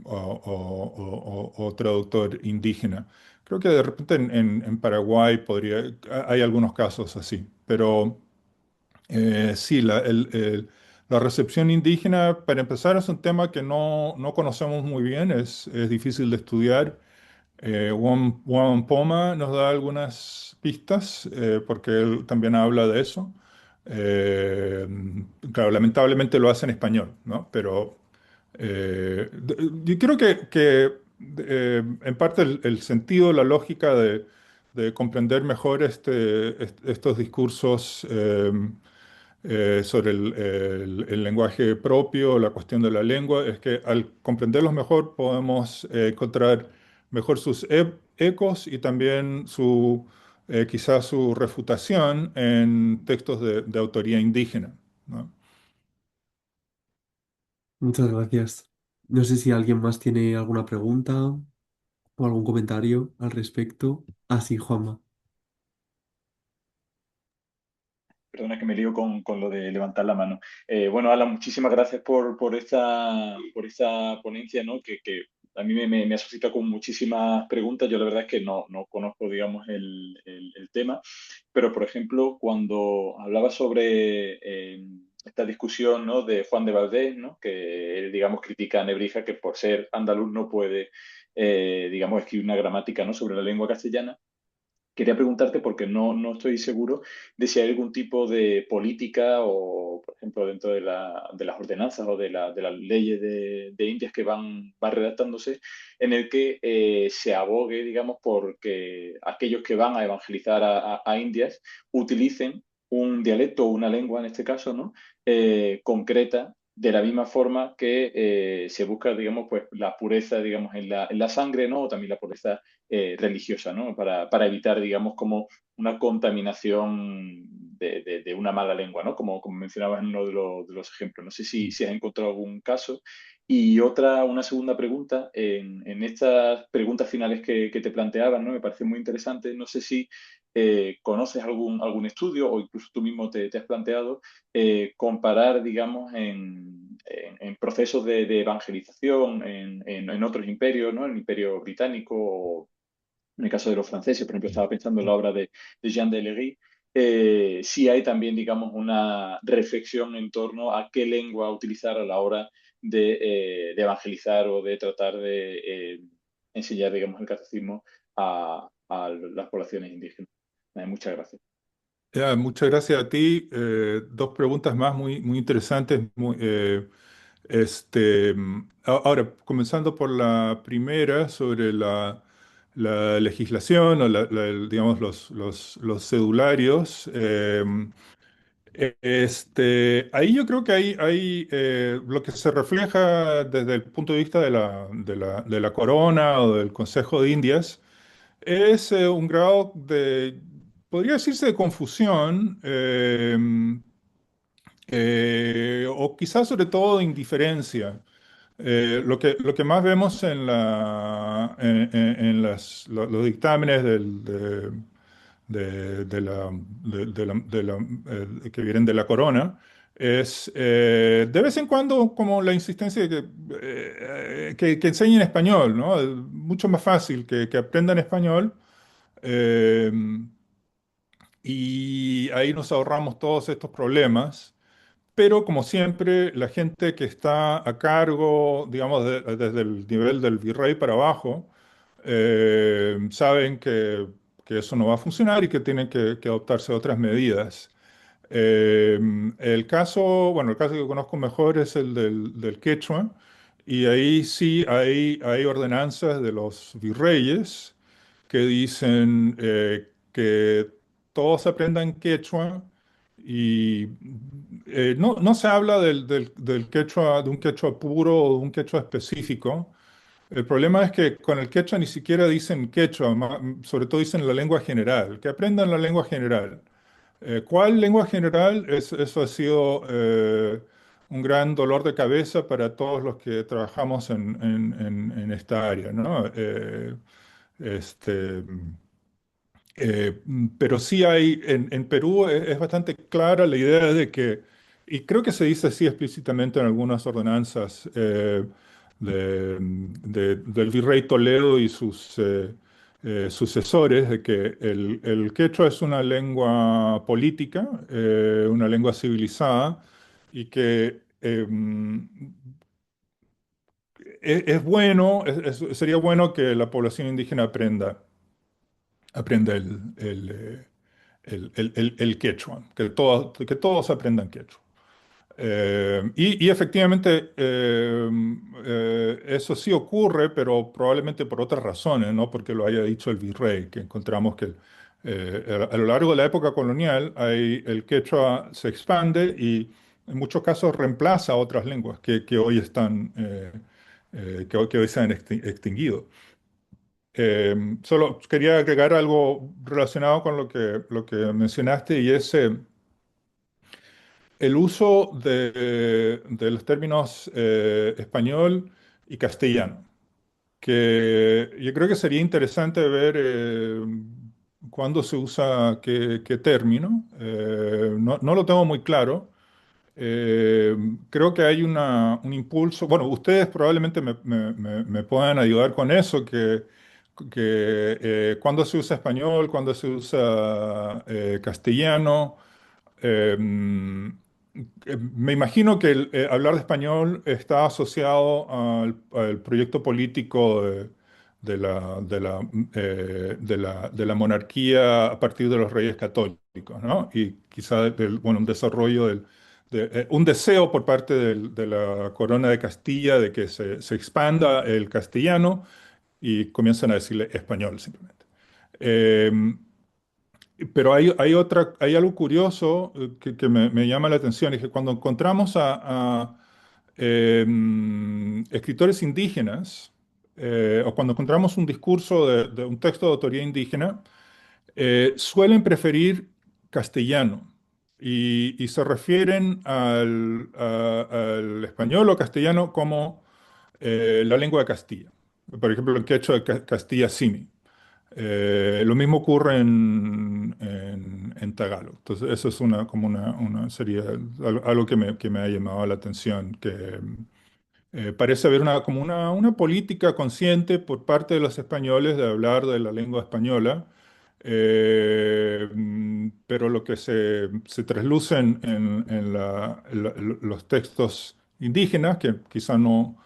o traductor indígena. Creo que de repente en Paraguay hay algunos casos así, pero sí, la recepción indígena, para empezar, es un tema que no conocemos muy bien, es difícil de estudiar. Juan Poma nos da algunas pistas porque él también habla de eso. Eh, claro, lamentablemente lo hace en español, ¿no? Pero yo creo que en parte el sentido, la lógica de comprender mejor estos discursos sobre el lenguaje propio, la cuestión de la lengua, es que al comprenderlos mejor podemos encontrar mejor sus ecos y también quizás su refutación en textos de autoría indígena, ¿no? Muchas gracias. No sé si alguien más tiene alguna pregunta o algún comentario al respecto. Así, Juanma. Perdona que me lío con lo de levantar la mano. Bueno, Alan, muchísimas gracias por esta ponencia, ¿no? Que a mí me ha suscitado con muchísimas preguntas. Yo la verdad es que no conozco, digamos, el tema, pero, por ejemplo, cuando hablaba sobre esta discusión, ¿no? De Juan de Valdés, ¿no? Que él, digamos, critica a Nebrija que por ser andaluz no puede, digamos, escribir una gramática, ¿no? Sobre la lengua castellana. Quería preguntarte porque no estoy seguro de si hay algún tipo de política o, por ejemplo, dentro de las ordenanzas o de las leyes de Indias que van redactándose, en el que se abogue, digamos, porque aquellos que van a evangelizar a Indias utilicen un dialecto o una lengua, en este caso, ¿no? Concreta, de la misma forma que se busca, digamos, pues la pureza, digamos, en la sangre, ¿no? O también la pureza religiosa, ¿no? Para evitar, digamos, como una contaminación de una mala lengua, ¿no? Como mencionabas en uno de los ejemplos. No sé si has encontrado algún caso. Y una segunda pregunta, en estas preguntas finales que te planteaban, ¿no? Me parece muy interesante. No sé si conoces algún estudio o incluso tú mismo te has planteado comparar, digamos, en procesos de evangelización en otros imperios, ¿no? En el Imperio Británico, en el caso de los franceses, por ejemplo, estaba pensando en la obra de Jean Delery. Sí hay también, digamos, una reflexión en torno a qué lengua utilizar a la hora de evangelizar o de tratar de enseñar, digamos, el catecismo a las poblaciones indígenas. Muchas gracias. Ya, muchas gracias a ti. Dos preguntas más muy interesantes. Ahora, comenzando por la primera sobre la legislación o digamos los cedularios. Ahí yo creo que hay lo que se refleja desde el punto de vista de la corona o del Consejo de Indias es un grado podría decirse de confusión, o quizás sobre todo de indiferencia. Lo que más vemos en los dictámenes que vienen de la corona es de vez en cuando como la insistencia de que enseñen español, ¿no? Es mucho más fácil que aprendan español, eh, y ahí nos ahorramos todos estos problemas. Pero como siempre, la gente que está a cargo, digamos, desde el nivel del virrey para abajo, saben que eso no va a funcionar y que tienen que adoptarse otras medidas. Eh, bueno, el caso que conozco mejor es el del quechua, y ahí sí hay ordenanzas de los virreyes que dicen que todos aprendan quechua y no se habla del quechua, de un quechua puro o de un quechua específico. El problema es que con el quechua ni siquiera dicen quechua, sobre todo dicen la lengua general, que aprendan la lengua general. ¿Cuál lengua general? Eso ha sido un gran dolor de cabeza para todos los que trabajamos en esta área, ¿no? Este, pero sí hay, en Perú es bastante clara la idea de que, y creo que se dice así explícitamente en algunas ordenanzas del virrey Toledo y sus sucesores, de que el quechua es una lengua política, una lengua civilizada, y que es bueno, sería bueno que la población indígena aprenda el quechua, que todos aprendan quechua. Y efectivamente eso sí ocurre, pero probablemente por otras razones, no porque lo haya dicho el virrey, que encontramos que a lo largo de la época colonial el quechua se expande y en muchos casos reemplaza a otras lenguas que hoy se han extinguido. Solo quería agregar algo relacionado con lo que mencionaste y es el uso de los términos español y castellano, que yo creo que sería interesante ver cuándo se usa qué término. No lo tengo muy claro. Eh, Creo que hay un impulso. Bueno, ustedes probablemente me puedan ayudar con eso, que cuándo se usa español, cuándo se usa castellano. Eh, Me imagino que hablar de español está asociado al proyecto político de la monarquía a partir de los reyes católicos, ¿no? Y quizá bueno, un desarrollo un deseo por parte de la corona de Castilla de que se expanda el castellano y comienzan a decirle español simplemente. Eh, pero hay algo curioso que me llama la atención, es que cuando encontramos a escritores indígenas, o cuando encontramos un discurso de un texto de autoría indígena, suelen preferir castellano y se refieren al español o castellano como la lengua de Castilla. Por ejemplo, el quechua de Castilla-Simi. Lo mismo ocurre en Tagalog. Entonces, eso es como sería algo que me ha llamado la atención, que parece haber como una política consciente por parte de los españoles de hablar de la lengua española, pero lo que se trasluce en los textos indígenas, que quizá no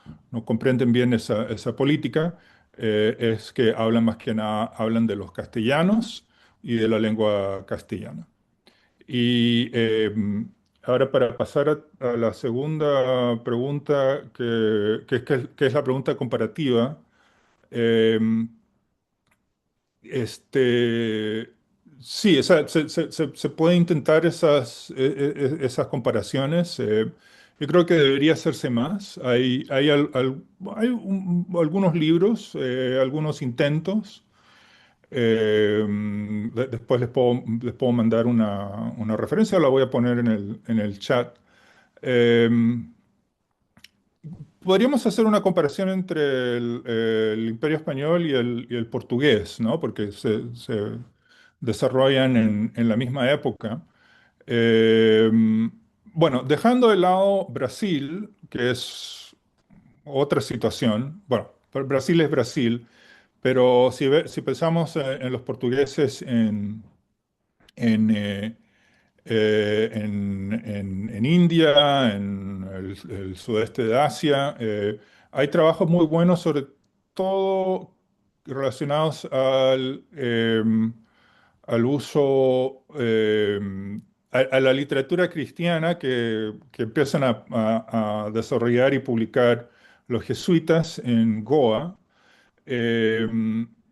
comprenden bien esa política, es que hablan más que nada, hablan de los castellanos y de la lengua castellana. Y ahora para pasar a la segunda pregunta, que es la pregunta comparativa, eh, sí, se puede intentar esas comparaciones. Yo creo que debería hacerse más. Algunos libros, algunos intentos. Después les puedo mandar una referencia, la voy a poner en el chat. Eh, Podríamos hacer una comparación entre el Imperio Español y el portugués, ¿no? Porque se desarrollan en la misma época. Eh, bueno, dejando de lado Brasil, que es otra situación. Bueno, Brasil es Brasil, pero si pensamos en los portugueses en, eh, en India, en el sudeste de Asia, hay trabajos muy buenos, sobre todo relacionados al uso, a la literatura cristiana que empiezan a desarrollar y publicar los jesuitas en Goa. Eh,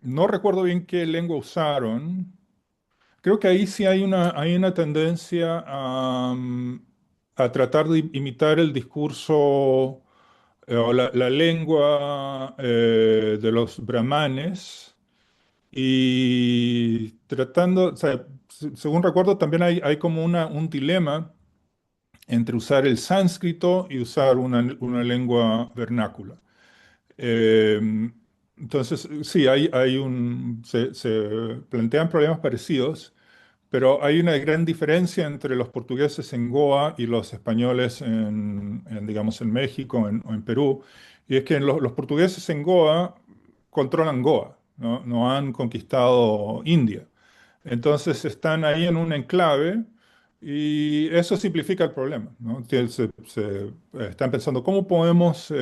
no recuerdo bien qué lengua usaron. Creo que ahí sí hay una tendencia a tratar de imitar el discurso o la lengua de los brahmanes y tratando, o sea, según recuerdo, también hay como un dilema entre usar el sánscrito y usar una lengua vernácula. Eh, entonces, sí, se plantean problemas parecidos, pero hay una gran diferencia entre los portugueses en Goa y los españoles digamos, en México o en Perú, y es que los portugueses en Goa controlan Goa, ¿no? No han conquistado India. Entonces están ahí en un enclave y eso simplifica el problema, ¿no? Están pensando cómo podemos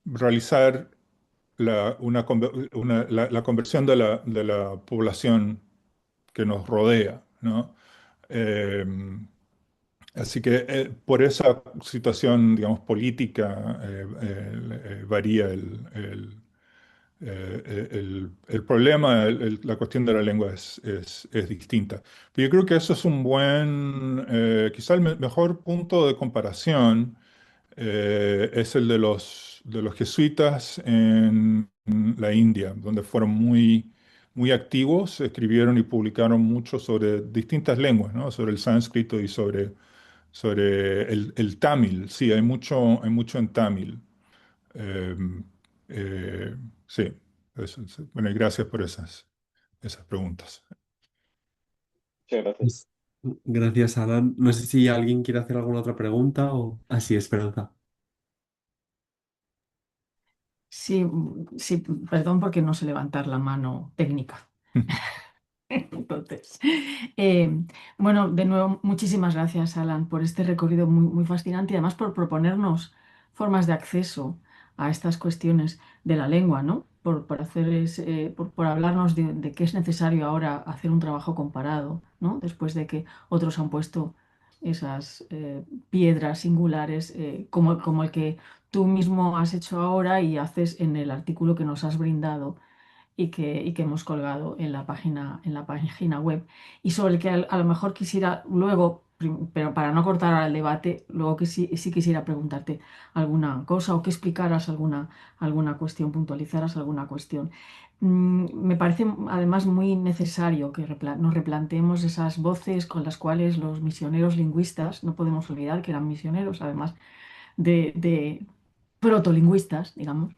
realizar la conversión de la población que nos rodea, ¿no? Eh, Así que por esa situación, digamos, política, varía el problema, la cuestión de la lengua es distinta. Pero yo creo que eso es quizá el mejor punto de comparación Es el de los jesuitas en la India, donde fueron muy activos, escribieron y publicaron mucho sobre distintas lenguas, ¿no? Sobre el sánscrito y sobre el tamil. Sí, hay mucho en tamil. Eh, eh, sí, bueno, y gracias por esas preguntas. Muchas gracias. Pues, gracias, Alan. No sé si alguien quiere hacer alguna otra pregunta o así, Esperanza. Sí, sí, perdón porque no sé levantar la mano técnica. Entonces, eh, bueno, de nuevo, muchísimas gracias, Alan, por este recorrido muy fascinante y además por proponernos formas de acceso a estas cuestiones de la lengua, ¿no? Por hablarnos de qué es necesario ahora hacer un trabajo comparado, ¿no? Después de que otros han puesto esas piedras singulares, como el que tú mismo has hecho ahora y haces en el artículo que nos has brindado y que hemos colgado en la página web, y sobre el que a lo mejor quisiera luego, pero para no cortar ahora el debate, luego que sí quisiera preguntarte alguna cosa o que explicaras alguna cuestión, puntualizaras alguna cuestión. Me parece además muy necesario que nos replanteemos esas voces con las cuales los misioneros lingüistas, no podemos olvidar que eran misioneros, además de protolingüistas, digamos,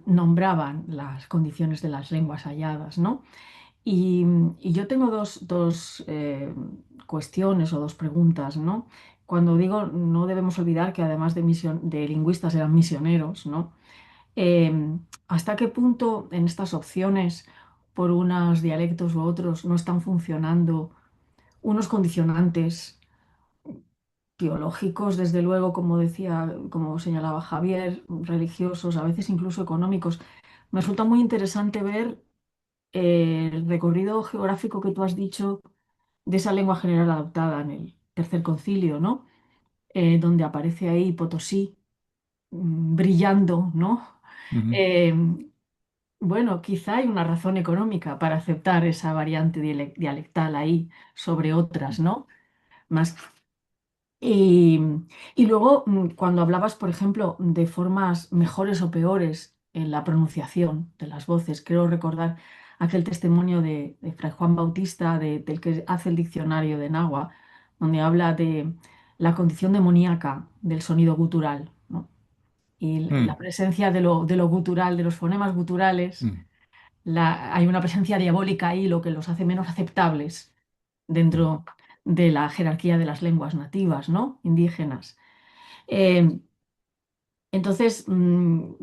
nombraban las condiciones de las lenguas halladas, ¿no? Y, y yo tengo dos cuestiones o dos preguntas, ¿no? Cuando digo, no debemos olvidar que además de lingüistas eran misioneros, ¿no? ¿Hasta qué punto en estas opciones por unos dialectos u otros no están funcionando unos condicionantes biológicos, desde luego, como decía, como señalaba Javier, religiosos, a veces incluso económicos? Me resulta muy interesante ver el recorrido geográfico que tú has dicho de esa lengua general adoptada en el Tercer Concilio, ¿no? Donde aparece ahí Potosí, brillando, ¿no? Ujú, Eh, bueno, quizá hay una razón económica para aceptar esa variante dialectal ahí sobre otras, ¿no? Más. Y, y luego, cuando hablabas, por ejemplo, de formas mejores o peores en la pronunciación de las voces, quiero recordar aquel testimonio de Fray Juan Bautista, del que hace el diccionario de Nahua, donde habla de la condición demoníaca del sonido gutural, ¿no? Y la mm, presencia de lo gutural, de los fonemas guturales, mm, hay una presencia diabólica ahí, lo que los hace menos aceptables mm, dentro de la jerarquía de las lenguas nativas, ¿no? Indígenas. Eh, entonces,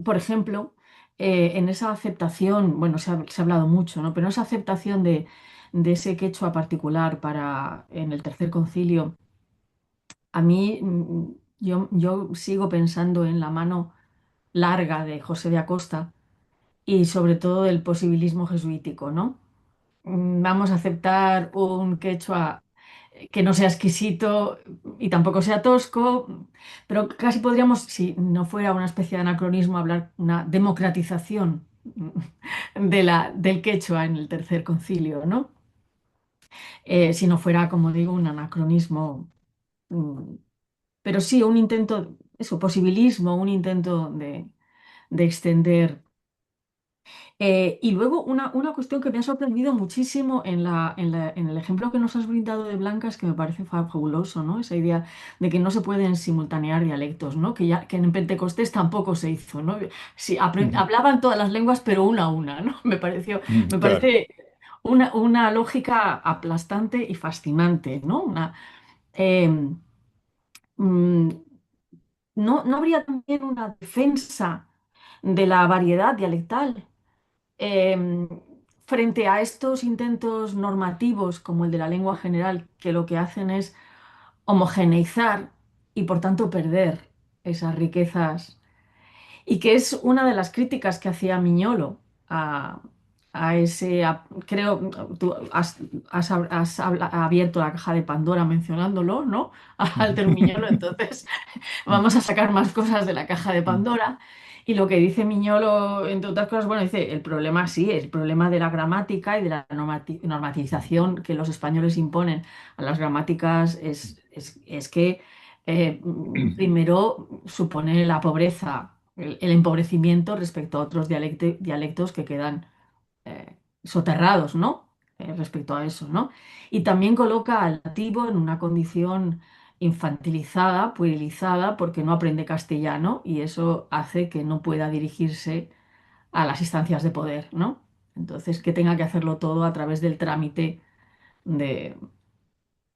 por ejemplo, en esa aceptación, bueno, se ha hablado mucho, ¿no? Pero en esa aceptación de ese quechua particular en el Tercer Concilio, a mí, yo sigo pensando en la mano larga de José de Acosta y sobre todo el posibilismo jesuítico, ¿no? Vamos a aceptar un quechua que no sea exquisito y tampoco sea tosco, pero casi podríamos, si no fuera una especie de anacronismo, hablar una democratización del quechua en el Tercer Concilio, ¿no? Si no fuera, como digo, un anacronismo, mm, pero sí un intento, eso, posibilismo, un intento de extender. Y luego una cuestión que me ha sorprendido muchísimo en el ejemplo que nos has brindado de Blancas, que me parece fabuloso, ¿no? Esa idea de que no se pueden simultanear dialectos, ¿no? Que en Pentecostés tampoco se hizo, ¿no? Sí, ujú, hablaban todas las lenguas, pero una a una, ¿no? Me claro. parece una lógica aplastante y fascinante, ¿no? Eh, mm, ¿no habría también una defensa de la variedad dialectal? em, Frente a estos intentos normativos como el de la lengua general, que lo que hacen es homogeneizar y por tanto perder esas riquezas, y que es una de las críticas que hacía Miñolo a, creo, tú has abierto la caja de Pandora mencionándolo, ¿no? Al Miñolo, entonces vamos a sacar más cosas de la caja de Mm, Pandora. Y lo que dice Miñolo, entre otras cosas, bueno, dice, el problema sí, el problema de la gramática y de la normativización que los españoles imponen a las gramáticas es que primero supone la pobreza, el empobrecimiento respecto a otros dialectos que quedan soterrados, ¿no? Respecto a eso, ¿no? Y también coloca al nativo en una condición infantilizada, puerilizada, porque no aprende castellano y eso hace que no pueda dirigirse a las instancias de poder, ¿no? Entonces, que tenga que hacerlo todo a través del trámite de...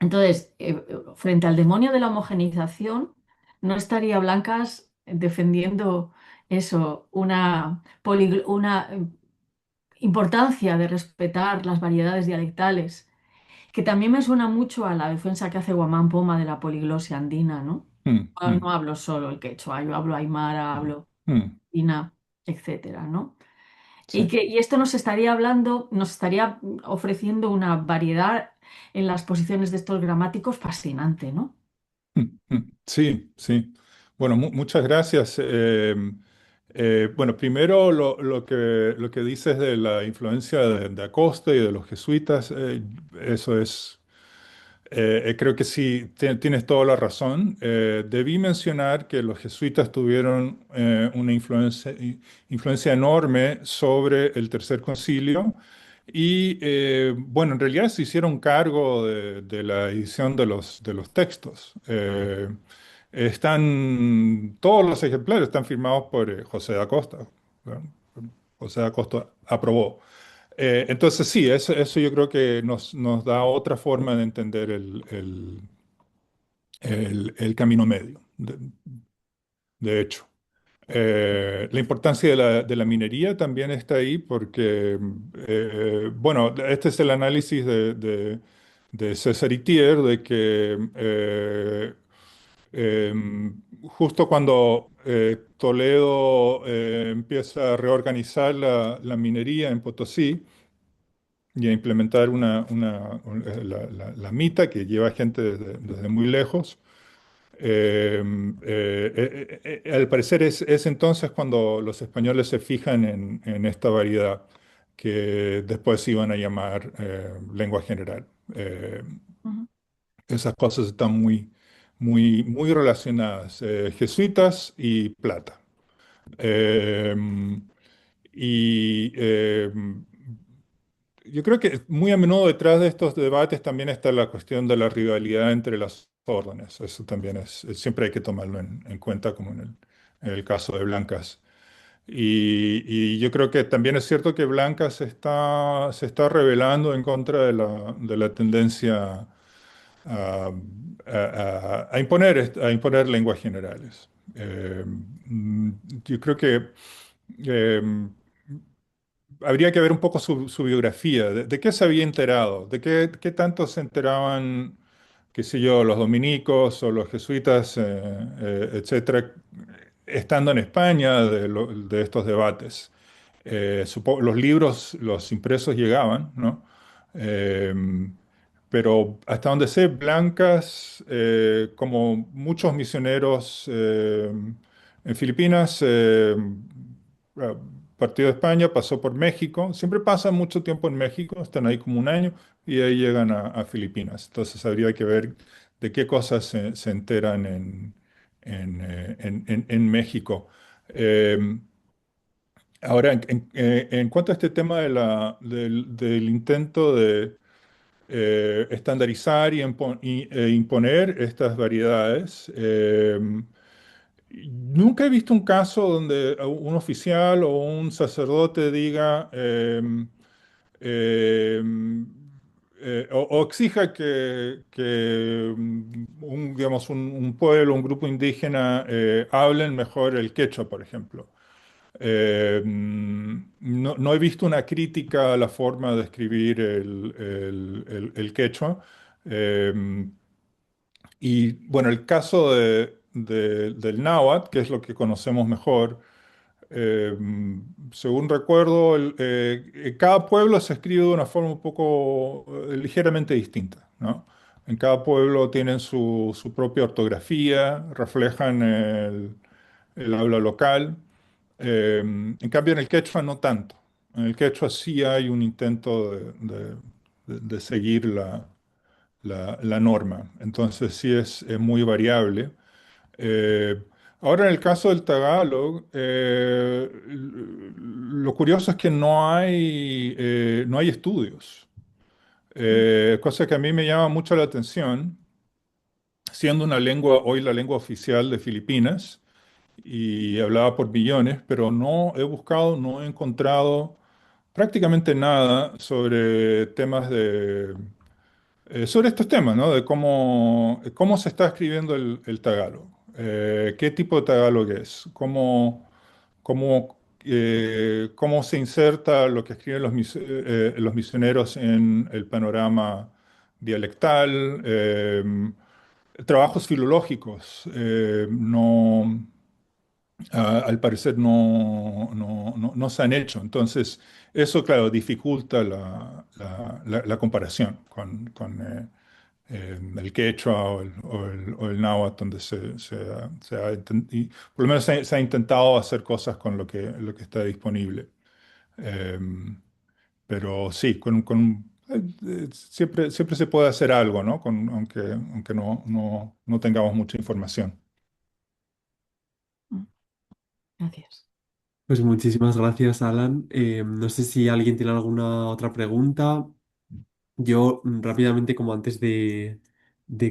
Entonces, frente al demonio de la homogeneización, no estaría Blancas defendiendo eso, una importancia de respetar las variedades dialectales, que también me suena mucho a la defensa que hace Guamán Poma de la poliglosia andina, ¿no? Mm, No mm, hablo solo el quechua, yo hablo aymara, hablo mm, ina, etcétera, ¿no? sí. Y esto nos estaría hablando, nos estaría ofreciendo una variedad en las posiciones de estos gramáticos fascinante, ¿no? Sí, sí. Bueno, muchas gracias. Bueno, primero lo que dices de la influencia de Acosta y de los jesuitas, eso es, creo que sí, tienes toda la razón. Debí mencionar que los jesuitas tuvieron una influencia enorme sobre el Tercer Concilio y, bueno, en realidad se hicieron cargo de la edición de los textos. Todos los ejemplares están firmados por José da Costa, ¿no? José da Costa aprobó. Entonces sí, eso yo creo que nos da otra forma de entender el camino medio, de hecho. La importancia de la minería también está ahí porque, bueno, este es el análisis de César Itier, de que justo cuando Toledo empieza a reorganizar la minería en Potosí y a implementar la mita que lleva gente desde muy lejos, eh, al parecer es entonces cuando los españoles se fijan en esta variedad que después iban a llamar lengua general. Ujú, Esas cosas están muy relacionadas, jesuitas y plata. Eh, y yo creo que muy a menudo detrás de estos debates también está la cuestión de la rivalidad entre las órdenes. Eso también siempre hay que tomarlo en cuenta, como en el caso de Blancas. Y yo creo que también es cierto que Blancas se está rebelando en contra de la tendencia a, a imponer lenguas generales. Eh, mm, yo creo que eh, habría que ver un poco su biografía, de qué se había enterado, de qué tanto se enteraban, qué sé yo, los dominicos o los jesuitas, etcétera, estando en España de estos debates. Los libros, los impresos llegaban, ¿no? Eh, pero hasta donde sé, Blancas, como muchos misioneros en Filipinas, ah, partido de España, pasó por México, siempre pasan mucho tiempo en México, están ahí como un año y ahí llegan a Filipinas. Entonces habría que ver de qué cosas se enteran en México. Eh, Ahora, en cuanto a este tema del intento de estandarizar e imponer estas variedades, nunca he visto un caso donde un oficial o un sacerdote diga eh, o exija que digamos, un pueblo, un grupo indígena hablen mejor el quechua, por ejemplo. No he visto una crítica a la forma de escribir el quechua. Eh, y bueno, el caso del náhuatl, que es lo que conocemos mejor, eh, según recuerdo, cada pueblo se escribe de una forma un poco ligeramente distinta, ¿no? En cada pueblo tienen su propia ortografía, reflejan el habla local. En cambio, en el quechua no tanto. En el quechua sí hay un intento de seguir la norma. Entonces sí es muy variable. Eh, Ahora, en el caso del Tagalog, lo curioso es que no hay estudios, cosa que a mí me llama mucho la atención, siendo una lengua, hoy la lengua oficial de Filipinas y hablada por millones, pero no he buscado, no he encontrado prácticamente nada sobre temas sobre estos temas, ¿no? De cómo se está escribiendo el Tagalog. ¿Qué tipo de Tagalog es? ¿Cómo se inserta lo que escriben los misioneros en el panorama dialectal? Trabajos filológicos. Al parecer no se han hecho. Entonces, eso, claro, dificulta la comparación con el quechua o el náhuatl, donde y por lo menos se ha intentado hacer cosas con lo que está disponible. Eh, pero sí, siempre se puede hacer algo, ¿no? Aunque no tengamos mucha información. Mm, gracias. Pues muchísimas gracias, Alan. No sé si alguien tiene alguna otra pregunta. Yo rápidamente, como antes de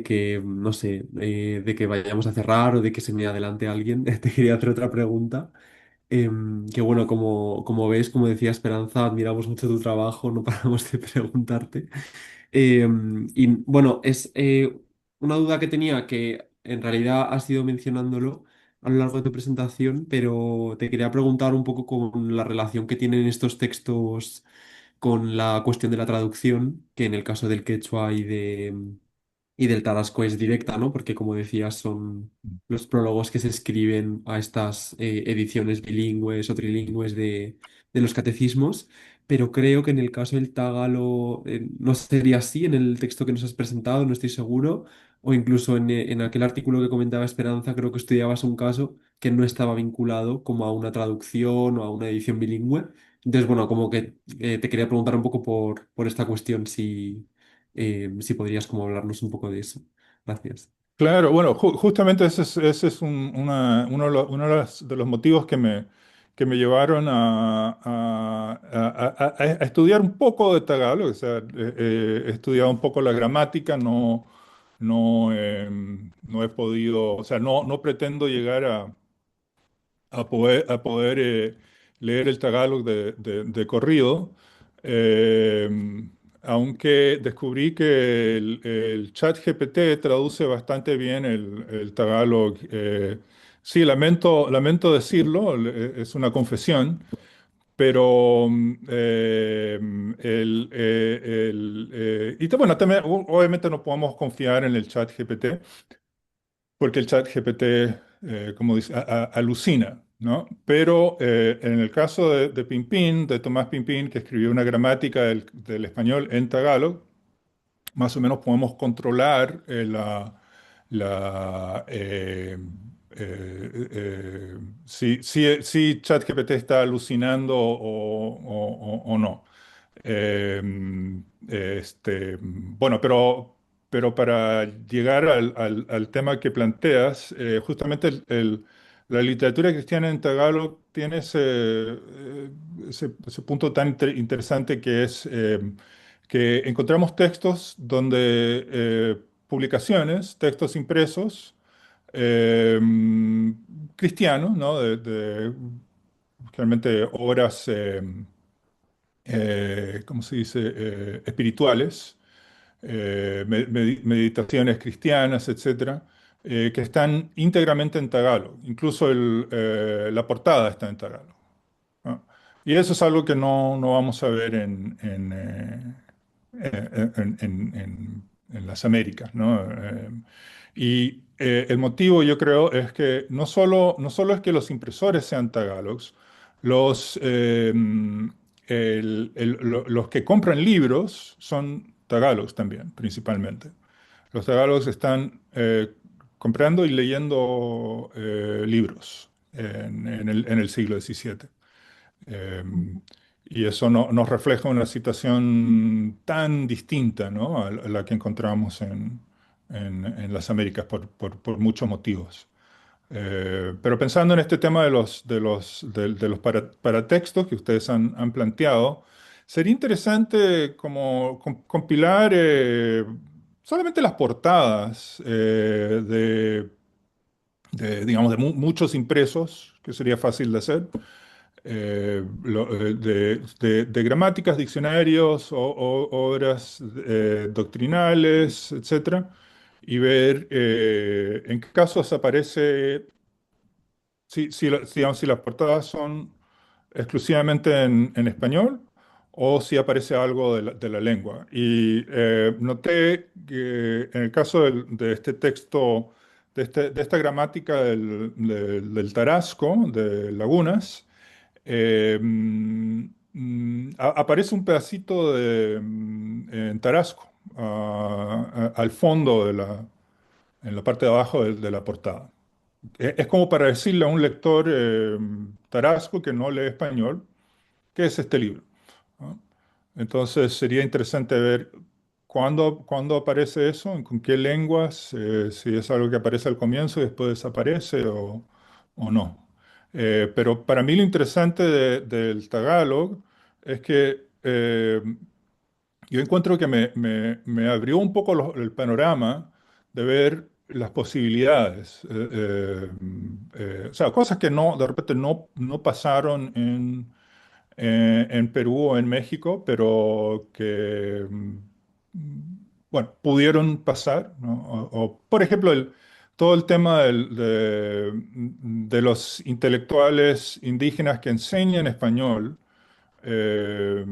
que, no sé, de que vayamos a cerrar o de que se me adelante alguien, te quería hacer otra pregunta. Que bueno, como ves, como decía Esperanza, admiramos mucho tu trabajo, no paramos de preguntarte. Y bueno, es una duda que tenía que en realidad has ido mencionándolo a lo largo de tu presentación, pero te quería preguntar un poco con la relación que tienen estos textos con la cuestión de la traducción, que en el caso del quechua y del tarasco es directa, ¿no? Porque como decías, son los prólogos que se escriben a estas ediciones bilingües o trilingües de los catecismos, pero creo que en el caso del tagalo no sería así en el texto que nos has presentado, no estoy seguro, o incluso en aquel artículo que comentaba Esperanza, creo que estudiabas un caso que no estaba vinculado como a una traducción o a una edición bilingüe. Entonces, bueno, como que te quería preguntar un poco por esta cuestión, si podrías como hablarnos un poco de eso. Gracias. Claro, bueno, justamente ese es uno de los motivos que me llevaron a estudiar un poco de Tagalog. O sea, he estudiado un poco la gramática, no he podido, o sea, no pretendo llegar a poder leer el Tagalog de corrido, eh, aunque descubrí que el chat GPT traduce bastante bien el Tagalog. Sí, lamento decirlo, es una confesión, pero bueno, también, obviamente no podemos confiar en el chat GPT porque el chat GPT, como dice, alucina, ¿no? Pero en el caso de Pimpin, de Tomás Pimpin, que escribió una gramática del español en Tagalog, más o menos podemos controlar si ChatGPT está alucinando o no. Eh, bueno, pero para llegar al tema que planteas, justamente la literatura cristiana en Tagalog tiene ese punto tan interesante que es que encontramos textos donde publicaciones, textos impresos, eh, cristianos, ¿no? Generalmente obras, ¿cómo se dice? Espirituales, meditaciones cristianas, etcétera, que están íntegramente en Tagalog. Incluso la portada está en Tagalog, ¿no? Y eso es algo que no vamos a ver en las Américas, ¿no? Y el motivo, yo creo, es que no solo es que los impresores sean tagalogs, los, eh, los que compran libros son tagalogs también, principalmente. Los tagalogs están comprando y leyendo libros en el siglo XVII. Eh, y eso nos refleja una situación tan distinta, ¿no? a la que encontramos en las Américas por muchos motivos. Pero pensando en este tema de los paratextos que ustedes han planteado, sería interesante como compilar solamente las portadas digamos, de muchos impresos, que sería fácil de hacer, de gramáticas, diccionarios, obras doctrinales, etcétera, y ver en qué casos aparece, digamos, si las portadas son exclusivamente en español o si aparece algo de la lengua. Y noté que en el caso de este texto, de esta gramática del Tarasco, de Lagunas, aparece un pedacito en Tarasco, al fondo en la parte de abajo de la portada. Es como para decirle a un lector tarasco que no lee español, ¿qué es este libro? ¿No? Entonces sería interesante ver cuándo aparece eso, con qué lenguas, si es algo que aparece al comienzo y después desaparece o no. Pero para mí lo interesante del Tagalog es que yo encuentro que me abrió un poco el panorama de ver las posibilidades. O sea, cosas que de repente no pasaron en Perú o en México, pero que, bueno, pudieron pasar, ¿no? Por ejemplo, todo el tema de los intelectuales indígenas que enseñan español. eh,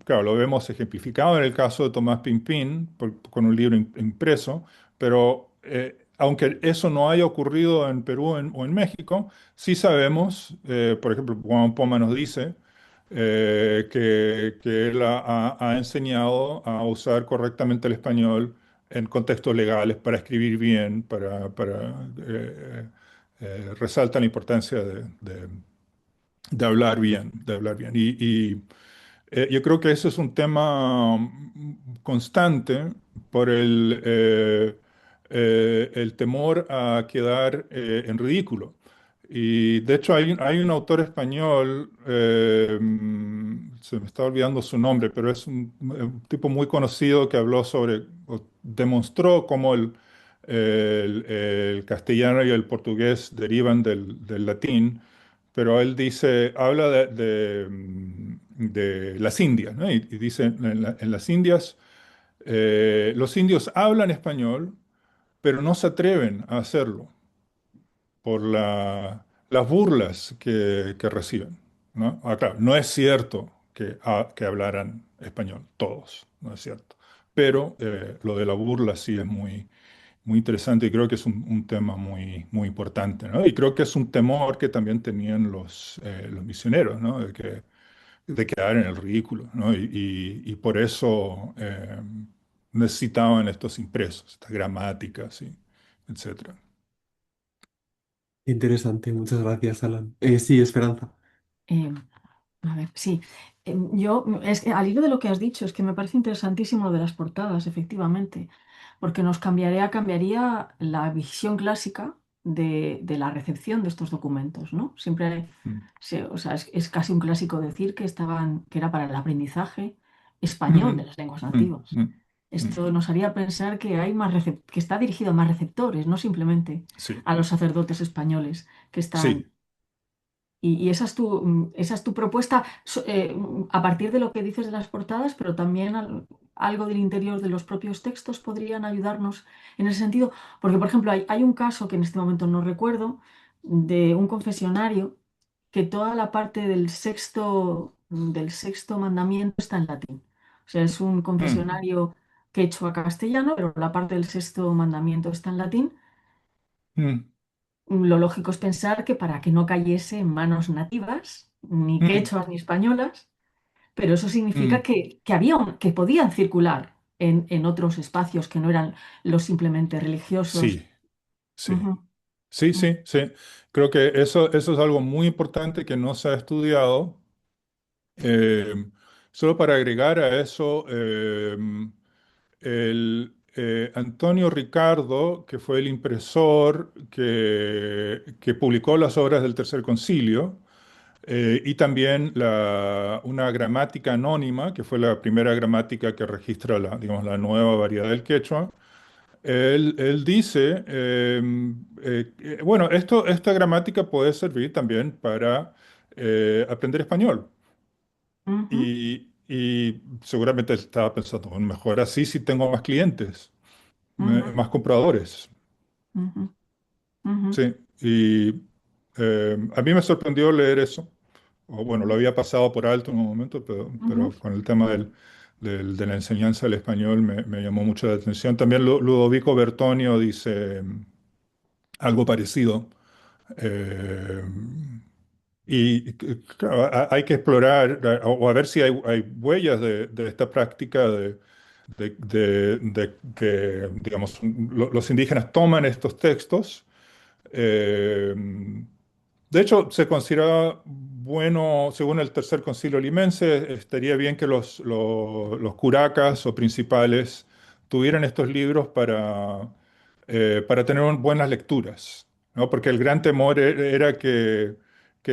claro, lo vemos ejemplificado en el caso de Tomás Pimpín, con un libro impreso, pero aunque eso no haya ocurrido en Perú o en México, sí sabemos, por ejemplo, Juan Poma nos dice que él ha enseñado a usar correctamente el español en contextos legales para escribir bien, resalta la importancia de hablar bien, de hablar bien. Yo creo que eso es un tema constante por el temor a quedar en ridículo. Y de hecho hay un autor español, se me está olvidando su nombre, pero es un tipo muy conocido que habló o demostró cómo el castellano y el portugués derivan del latín, pero él habla de las Indias, ¿no? Y dice, en las Indias, los indios hablan español, pero no se atreven a hacerlo por las burlas que reciben, ¿no? Claro, no es cierto que hablaran español, todos, no es cierto. Pero lo de la burla sí es muy interesante y creo que es un tema muy importante, ¿no? Y creo que es un temor que también tenían los misioneros, ¿no? De quedar en el ridículo, ¿no? Y por eso necesitaban estos impresos, estas gramáticas, etcétera. Interesante, muchas gracias, Alan. Sí, Esperanza. Eh, A ver, sí. Yo, es que al hilo de lo que has dicho, es que me parece interesantísimo lo de las portadas, efectivamente, porque cambiaría la visión clásica de la recepción de estos documentos, ¿no? Siempre, Mm. o sea, es casi un clásico decir que era para el aprendizaje español de Mm, las lenguas mm, nativas. mm, mm. Esto nos haría pensar que que está dirigido a más receptores, no simplemente Sí, a los sacerdotes españoles que están. sí. Y esa es tu propuesta a partir de lo que dices de las portadas, pero también algo del interior de los propios textos podrían ayudarnos en ese sentido. Porque, por ejemplo, hay un caso que en este momento no recuerdo, de un confesionario que toda la parte del sexto mandamiento está en latín. O sea, es un Mm, confesionario quechua castellano, pero la parte del sexto mandamiento está en latín. mm, Lo lógico es pensar que para que no cayese en manos nativas, ni mm, quechuas ni españolas, pero eso significa mm. que podían circular en otros espacios que no eran los simplemente religiosos. Sí, sí. Ujú, Sí, ujú. sí, sí. Creo que eso es algo muy importante que no se ha estudiado. Eh, Solo para agregar a eso, Antonio Ricardo, que fue el impresor que publicó las obras del Tercer Concilio, y también una gramática anónima, que fue la primera gramática que registra digamos, la nueva variedad del quechua. Él dice, bueno, esta gramática puede servir también para aprender español. Ujú, Y seguramente estaba pensando, "Bueno, mejor así si tengo más clientes, ujú, más compradores". ujú, ujú, Sí, y a mí me sorprendió leer eso. O bueno, lo había pasado por alto en un momento, pero ujú, con el tema de la enseñanza del español me llamó mucho la atención. También Ludovico Bertonio dice algo parecido. Eh, claro, hay que explorar o a ver si hay huellas de esta práctica de que, digamos, los indígenas toman estos textos. eh, de hecho, se consideraba bueno, según el Tercer Concilio Limense, estaría bien que los curacas o principales tuvieran estos libros para tener buenas lecturas, ¿no? Porque el gran temor era que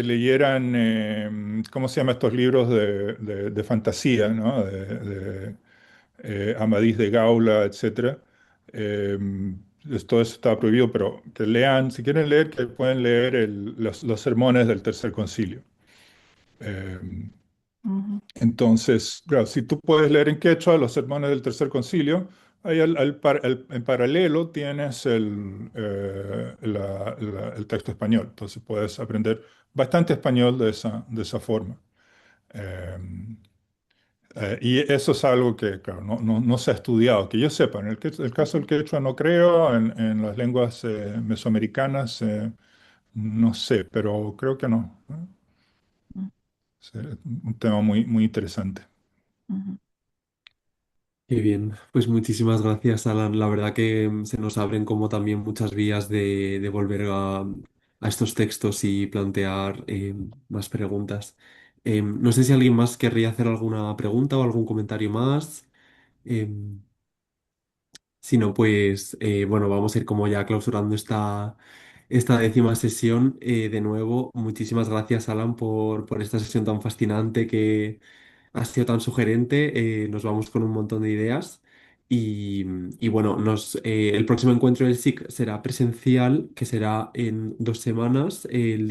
leyeran, ¿cómo se llama estos libros de fantasía, ¿no? Amadís de Gaula, etcétera. Eh, Todo eso estaba prohibido, pero que lean, si quieren leer, que pueden leer los sermones del Tercer Concilio. Eh, ujú, entonces, claro, si tú puedes leer en quechua los sermones del Tercer Concilio, ahí en paralelo tienes el texto español. Entonces puedes aprender bastante español de esa forma. Eh, y eso es algo que, claro, no se ha estudiado, que yo sepa. En el caso del quechua no creo, en las lenguas mesoamericanas no sé, pero creo que no, ¿no? ujú, Es un tema muy, muy interesante. ujú. Qué bien, pues muchísimas gracias, Alan. La verdad que se nos abren como también muchas vías de volver a estos textos y plantear más preguntas. No sé si alguien más querría hacer alguna pregunta o algún comentario más. Em, si no, pues bueno, vamos a ir como ya clausurando esta décima sesión. De nuevo, muchísimas gracias, Alan, por esta sesión tan fascinante que ha sido tan sugerente. Nos vamos con un montón de ideas. Y bueno, el próximo encuentro del SIC será presencial, que será en 2 semanas, el